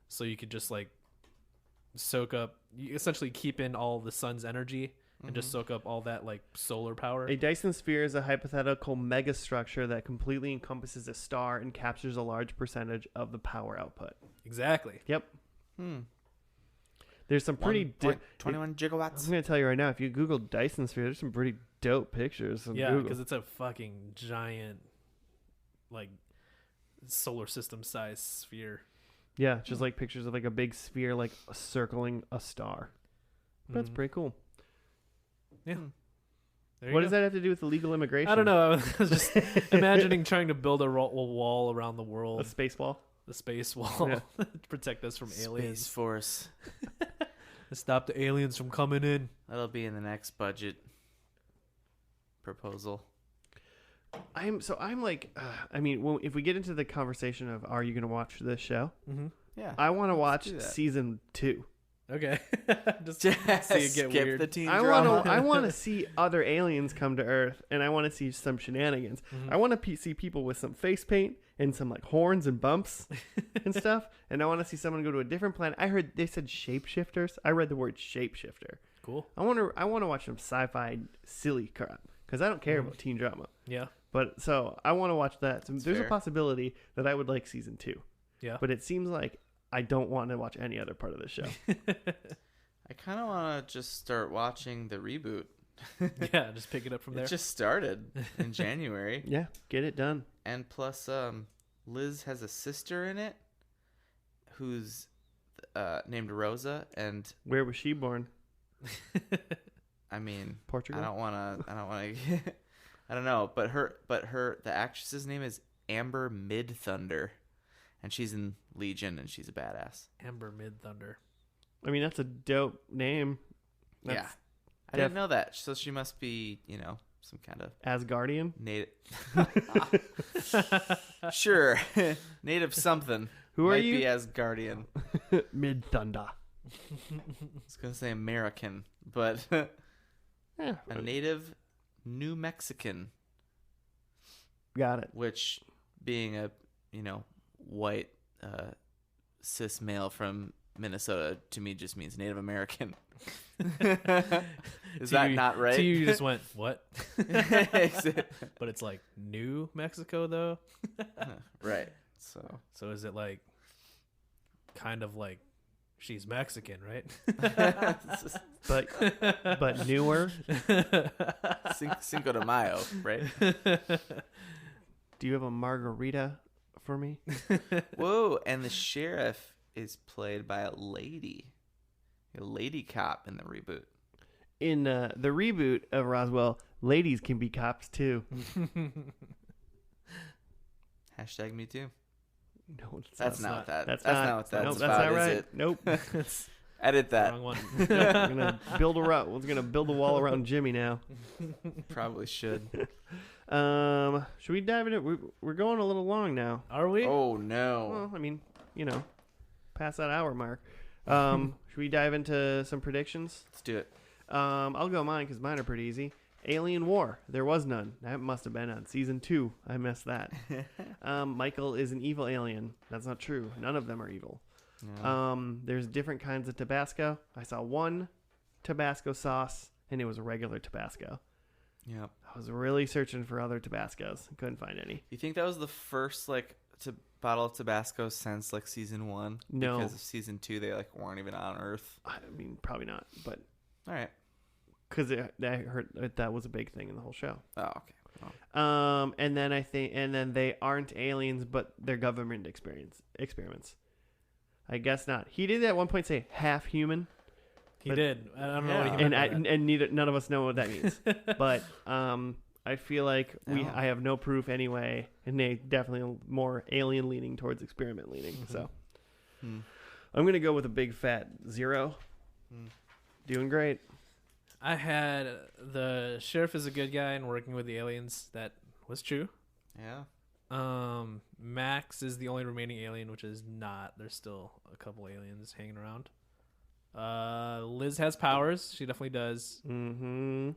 S2: so you could just like soak up, you essentially keep in all the sun's energy and just soak up all that like solar power.
S1: A Dyson sphere is a hypothetical megastructure that completely encompasses a star and captures a large percentage of the power output.
S2: Exactly.
S1: Yep. There's some pretty
S3: 21 gigawatts.
S1: I'm gonna tell you right now, if you Google Dyson sphere, there's some pretty dope pictures. On
S2: Yeah,
S1: Google.
S2: because it's a fucking giant, like solar system size sphere.
S1: Yeah, just like pictures of like a big sphere like circling a star. That's pretty cool.
S2: Yeah. There you
S1: What
S2: go.
S1: does that have to do with illegal immigration?
S2: I don't know. I was just imagining trying to build a wall around the
S1: A
S2: world,
S1: space wall?
S2: the space wall,
S1: Yeah.
S2: to protect us from
S3: Space
S2: aliens,
S3: Force.
S2: to stop the aliens from coming in.
S3: That'll be in the next budget proposal.
S1: I'm like, I mean, if we get into the conversation of are you going to watch this show?
S3: Yeah.
S1: I want to watch
S3: do that.
S1: season 2.
S2: Okay, just
S3: Just
S2: see it get
S3: skip
S2: weird.
S3: the teen
S1: I
S3: drama.
S1: want to see other aliens come to Earth, and I want to see some shenanigans. I want to see people with some face paint and some like horns and bumps and stuff, and I want to see someone go to a different planet. I heard they said shapeshifters. I read the word shapeshifter.
S2: Cool.
S1: I want to watch some sci-fi silly crap because I don't care about teen drama.
S2: Yeah.
S1: But so I want to watch that. So there's
S3: fair.
S1: a possibility that I would like season 2.
S2: Yeah.
S1: But it seems like I don't want to watch any other part of the show.
S3: I kind of want to just start watching the reboot.
S2: Yeah, just pick it up from there.
S3: It just started in January.
S1: Yeah, get it done.
S3: And plus, Liz has a sister in it who's named Rosa. And
S1: Where was she born?
S3: I mean,
S1: Portugal?
S3: I don't want to, I don't know. But the actress's name is Amber Mid-Thunder. And she's in Legion, and she's a badass.
S2: Amber Mid Thunder.
S1: I mean, that's a dope name.
S3: Yeah. I didn't know that. So she must be, some kind of
S1: Asgardian?
S3: native. Sure. Native something.
S1: Who are
S3: Might
S1: you?
S3: be Asgardian.
S1: Mid Thunder.
S3: I was going to say American, but
S1: Yeah,
S3: a native New Mexican,
S1: got it.
S3: which being a, white cis male from Minnesota to me just means Native American. Is that not right?
S2: So you just went, what?
S3: Is it-
S2: But it's like New Mexico though.
S3: right. So
S2: So is it like kind of like she's Mexican, right?
S1: But newer.
S3: Cinco de Mayo, right?
S1: Do you have a margarita for me?
S3: Whoa! And the sheriff is played by a lady. A lady cop in the reboot.
S1: In the reboot of Roswell, ladies can be cops too.
S3: Hashtag me too.
S1: No, it's
S3: That's
S1: not.
S3: not that.
S1: That's
S3: That's
S1: not.
S3: not what that's
S1: Nope,
S3: about,
S1: that's not
S3: is
S1: right.
S3: it?
S1: Nope.
S3: Edit that.
S2: Wrong one.
S1: We're gonna build a wall around Jimmy now.
S3: Probably should.
S1: Should we dive into? We're going a little long now.
S2: Are we?
S3: Oh no.
S1: Well, I mean, past that hour mark. Should we dive into some predictions?
S3: Let's do it.
S1: I'll go mine because mine are pretty easy. Alien War. There was none. That must have been on season 2. I missed that. Michael is an evil alien. That's not true. None of them are evil.
S3: Yeah.
S1: There's different kinds of Tabasco. I saw one Tabasco sauce, and it was a regular Tabasco.
S3: Yep.
S1: I was really searching for other Tabascos. Couldn't find any.
S3: You think that was the first bottle of Tabasco since season 1?
S1: No.
S3: Because of season 2 they weren't even on Earth.
S1: I mean, probably not, but
S3: All right.
S1: because I heard that was a big thing in the whole show.
S3: Oh, okay. Oh.
S1: And then they aren't aliens, but they're government experiments. I guess not. He did at one point say half human.
S2: He did. I don't know what he meant by that.
S1: And none of us know what that means. But I feel like
S3: No.
S1: I have no proof anyway, and they definitely more alien leaning towards experiment leaning.
S2: Mm-hmm.
S1: So I'm gonna go with a big fat 0. Doing great.
S2: I had the sheriff is a good guy and working with the aliens. That was true.
S3: Yeah.
S2: Max is the only remaining alien, which is not. There's still a couple aliens hanging around. Liz has powers. She definitely does.
S1: Mm-hmm.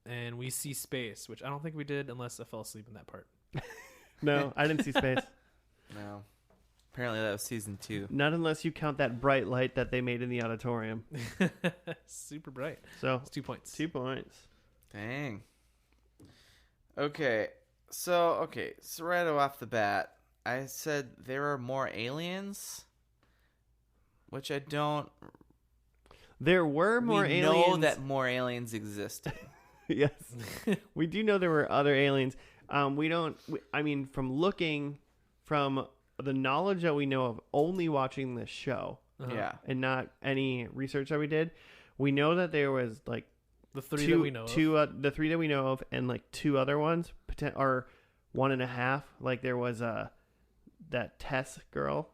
S2: And we see space, which I don't think we did unless I fell asleep in that part.
S1: No, I didn't see space.
S3: No. Apparently that was season 2.
S1: Not unless you count that bright light that they made in the auditorium.
S2: Super bright.
S1: So
S2: It's 2 points.
S1: 2 points.
S3: Dang. Okay. So right off the bat, I said there are more aliens, which I don't.
S1: There were more
S3: we
S1: aliens.
S3: know that more aliens existed.
S1: Yes, we do know there were other aliens. I mean, from the knowledge that we know of, only watching this show,
S3: Yeah.
S1: and not any research that we did, we know that there was
S2: The three that we know of.
S1: the 3 that we know of, and 2 other ones, or 1.5. There was that Tess girl.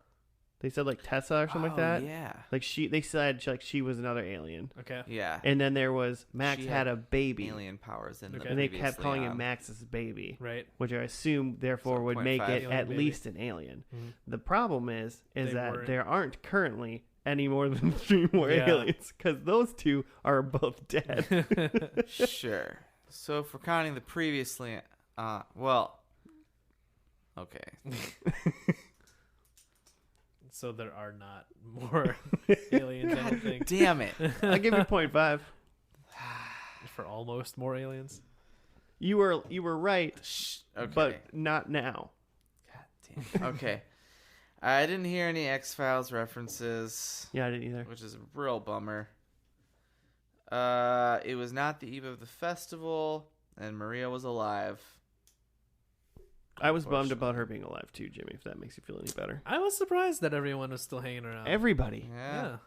S1: They said Tessa or something like that.
S3: Yeah.
S1: They said she was another alien.
S2: Okay.
S3: Yeah.
S1: And then there was Max
S3: She
S1: had a baby.
S3: Alien powers in the
S2: Okay.
S1: And they kept
S3: previously
S1: calling it
S3: on.
S1: Max's baby,
S2: Right.
S1: which I assume therefore
S3: So
S1: would make
S3: 0.5
S1: it
S2: alien
S1: at
S2: baby.
S1: least an alien.
S2: Mhm.
S1: The problem is
S2: They
S1: that
S2: weren't.
S1: there aren't currently any more than 3 more
S2: Yeah.
S1: aliens, because those 2 are both dead.
S3: Sure. So if we're counting the previously, okay.
S2: So there are not more aliens, I don't think.
S3: Damn it.
S1: I'll give you 0.5.
S2: For almost more aliens.
S1: You were right,
S3: Okay.
S1: but not now.
S3: God damn. Okay. I didn't hear any X-Files references,
S1: Yeah, I didn't either.
S3: which is a real bummer. It was not the eve of the festival, and Maria was alive.
S1: I was bummed about her being alive too, Jimmy, if that makes you feel any better.
S2: I was surprised that everyone was still hanging around.
S1: Everybody.
S3: Yeah.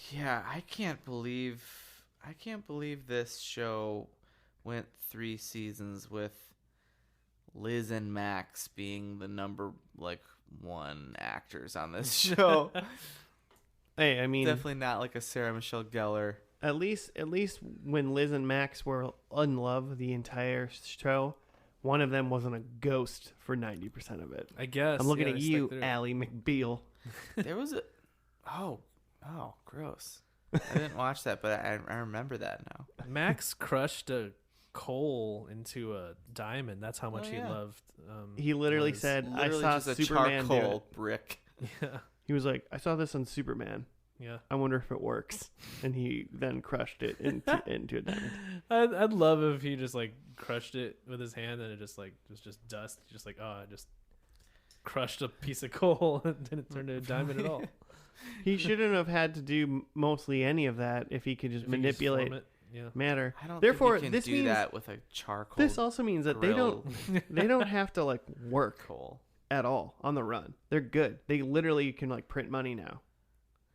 S3: Yeah, I can't believe this show went 3 seasons with Liz and Max being the number 1 actors on this show.
S1: Hey, I mean,
S3: Definitely not a Sarah Michelle Gellar.
S1: At least when Liz and Max were in love the entire show, one of them wasn't a ghost for 90% of it.
S2: I guess.
S1: I'm looking
S2: yeah,
S1: at
S2: they
S1: you,
S2: stuck through it.
S1: Ally McBeal.
S3: There was a gross. I didn't watch that, but I remember that now.
S2: Max crushed a coal into a diamond. That's how much he
S3: yeah.
S2: loved.
S1: He literally
S2: Liz.
S1: said,
S3: Literally
S1: I
S3: just
S1: saw
S3: a
S1: Superman do it.
S3: charcoal brick.
S2: Yeah.
S1: He was like, I saw this on Superman.
S2: Yeah.
S1: I wonder if it works. And he then crushed it into a diamond.
S2: I'd love if he just crushed it with his hand and it just was just dust. Just I just crushed a piece of coal and didn't turn to a diamond at all.
S1: He shouldn't have had to do mostly any of that if he could just
S2: If he could just
S1: manipulate
S2: form it, yeah.
S1: matter.
S3: I don't
S1: Therefore,
S3: think you can
S1: this
S3: do
S1: means
S3: that with a charcoal
S1: this also means that they don't have to work
S3: coal.
S1: at all on the run. They're good. They literally can print money now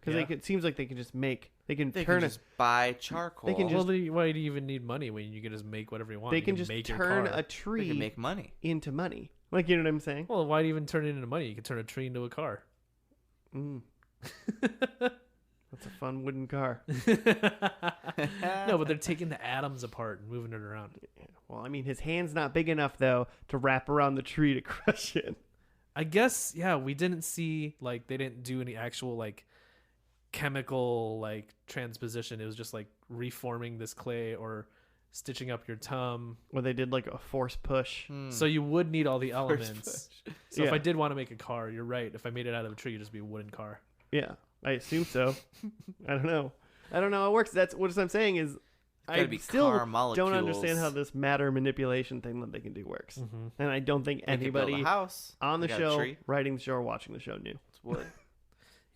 S1: Because it seems like they can just make. They can
S3: just buy charcoal.
S1: They can just.
S2: Why do you even need money when you can just make whatever you want?
S1: They
S2: you
S1: can just
S2: make
S1: turn a
S3: They
S1: tree
S3: can make money.
S1: into money. Like, you know what I'm saying?
S2: Well, why do you even turn it into money? You can turn a tree into a car.
S1: Mm. That's a fun wooden car.
S2: No, but they're taking the atoms apart and moving it around.
S1: Well, I mean, his hand's not big enough, though, to wrap around the tree to crush it.
S2: I guess, yeah, we didn't see, like, they didn't do any actual, like, chemical, like, transposition. It was just, like, reforming this clay or stitching up your tongue.
S1: Well, they did, like, a force push.
S2: So you would need all the elements. So if
S1: Yeah.
S2: I did want to make a car, you're right. If I made it out of a tree, it'd just be a wooden car.
S1: Yeah, I assume so. I don't know how it works. That's what I'm saying is I
S3: be
S1: still
S3: car
S1: don't
S3: molecules.
S1: understand how this matter manipulation thing that they can do works.
S2: Mm-hmm.
S1: And I don't think
S3: They could build
S1: anybody
S3: a house.
S1: on the
S3: They got a
S1: show,
S3: tree.
S1: writing the show, or watching the show knew.
S3: It's wood.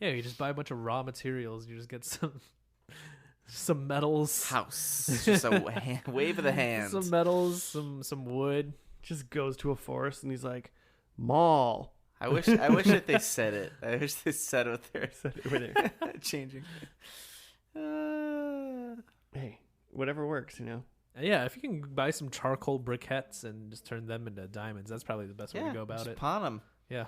S2: Yeah, you just buy a bunch of raw materials. You just get some metals.
S3: House. It's just a wave of the hand.
S2: Some metals, some wood.
S1: Just goes to a forest and he's like, mall.
S3: I wish that they said it. I wish they said what they're
S1: Said it right there.
S3: changing.
S1: Hey, whatever works, you know.
S2: Yeah, if you can buy some charcoal briquettes and just turn them into diamonds, that's probably the best way to go about
S3: just
S2: it.
S3: pawn them.
S2: Yeah.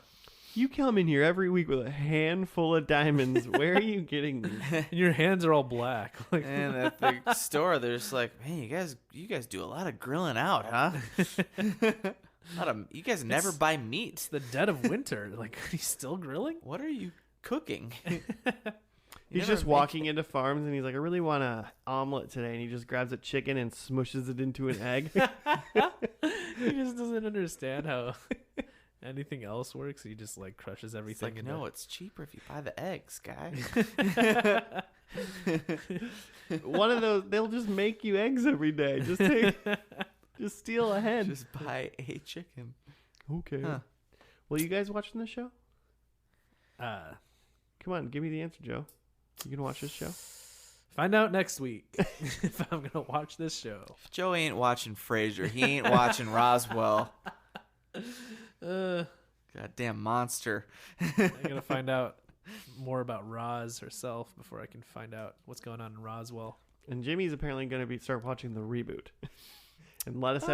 S1: You come in here every week with a handful of diamonds. Where are you getting these?
S2: And your hands are all black. Like,
S3: And at the store, they're just like, man, you guys do a lot of grilling out, huh? You guys never buy meat.
S2: it's the dead of winter. Like, are you still grilling?
S3: What are you cooking?
S1: He's just walking into farms and he's like, I really want a omelet today. And he just grabs a chicken and smushes it into an egg.
S2: He just doesn't understand how anything else works. He just, like, crushes
S3: It's
S2: everything.
S3: like, no, it's cheaper if you buy the eggs, guy.
S1: One of those, they'll just make you eggs every day. Just steal a hen.
S3: Just buy a chicken.
S1: Okay.
S3: Huh.
S1: Well, you guys watching the show?
S2: Uh,
S1: Come on, give me the answer, Joe. You can watch this show?
S2: find out next week if I'm going to watch this show.
S3: If Joe ain't watching Frasier, he ain't watching Roswell. Goddamn monster.
S2: I got to find out more about Roz herself before I can find out what's going on in Roswell.
S1: And Jimmy's apparently going to start watching the reboot. And let us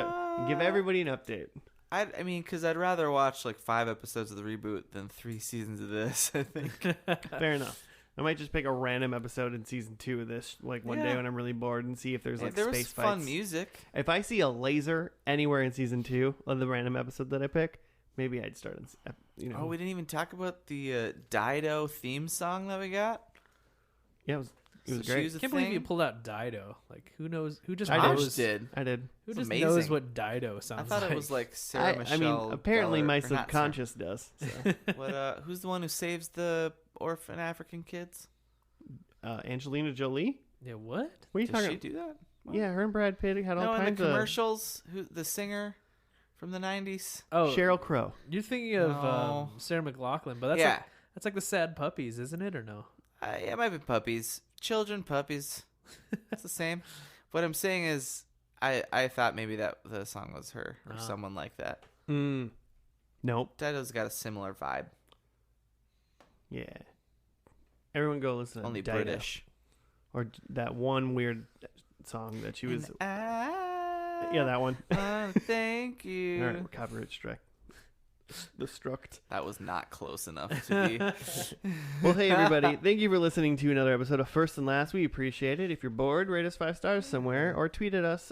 S1: give everybody an update.
S3: I mean, because I'd rather watch like 5 episodes of the reboot than 3 seasons of this, I think.
S1: Fair enough. I might just pick a random episode in season 2 of this, like one day when I'm really bored, and see if there's like
S3: there
S1: space
S3: was fun
S1: fights.
S3: music.
S1: If I see a laser anywhere in season 2 of the random episode that I pick, maybe I'd start.
S3: Oh, we didn't even talk about the Dido theme song that we got.
S1: Yeah, it was
S3: So
S1: great.
S3: she was a
S2: I can't believe
S3: thing?
S2: you pulled out Dido. Like, who knows? Who just
S1: I
S2: knows?
S3: did.
S1: I did.
S2: Who
S3: It's
S2: just
S3: amazing.
S2: knows what Dido
S3: I
S2: sounds
S3: thought
S2: like?
S3: it was like Sarah
S1: I
S3: Michelle.
S1: mean, apparently
S3: Gellar,
S1: my
S3: or not Sarah-
S1: subconscious does. So.
S3: What? Who's the one who saves the orphan African kids?
S1: Angelina Jolie?
S2: Yeah, what?
S1: What are you
S3: Did
S1: talking
S3: she do that? What?
S1: Yeah, her and Brad Pitt had all
S3: No, in the
S1: kinds of...
S3: commercials, who the singer from the 90s?
S2: Oh,
S1: Sheryl Crow.
S2: you're thinking of
S3: No.
S2: Sarah McLachlan, but that's
S3: Yeah.
S2: that's like the Sad Puppies, isn't it, or no?
S3: Yeah, it might be puppies. Children, puppies. It's the same. What I'm saying is, I thought maybe that the song was her or
S2: Oh.
S3: someone like that.
S1: Nope.
S3: Dido's got a similar vibe.
S1: Yeah. Everyone go listen to
S3: Only
S1: Dido.
S3: British.
S1: Or that one weird song that she was...
S3: And I
S1: Yeah, that one.
S3: wanna thank you.
S1: All right, copyright strike. The struct.
S3: That was not close enough to be.
S1: Well, hey, everybody. Thank you for listening to another episode of First and Last. We appreciate it. If you're bored, rate us 5 stars somewhere or tweet at us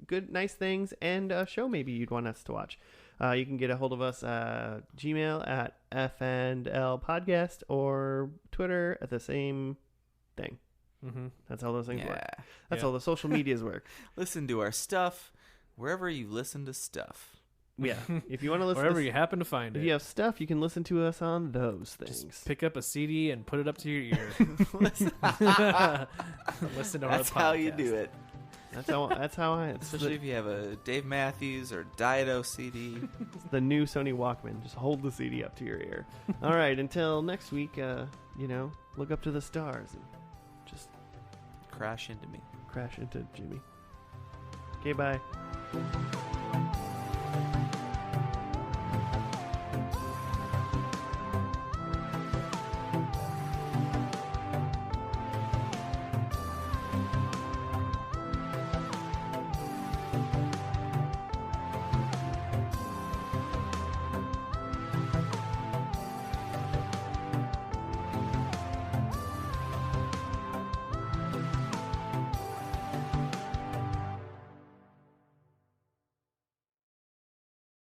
S1: good, nice things and a show maybe you'd want us to watch. You can get a hold of us Gmail at FNL or Twitter at the same thing.
S2: Mm-hmm.
S1: That's how those things work.
S3: Yeah.
S1: That's
S2: Yeah.
S1: how the social medias work.
S3: Listen to our stuff wherever you listen to stuff.
S1: Yeah. If you want to listen
S2: Wherever
S1: to
S2: you happen to find
S1: if
S2: it.
S1: you have stuff, you can listen to us on those things.
S2: Just pick up a CD and put it up to your ear. Listen to
S3: That's
S2: our podcast.
S3: how you do it.
S1: That's how it's
S3: Especially if you have a Dave Matthews or Dido CD.
S1: the new Sony Walkman. Just hold the CD up to your ear. All right, until next week, look up to the stars and just
S3: Crash into me.
S1: crash into Jimmy. Okay, bye.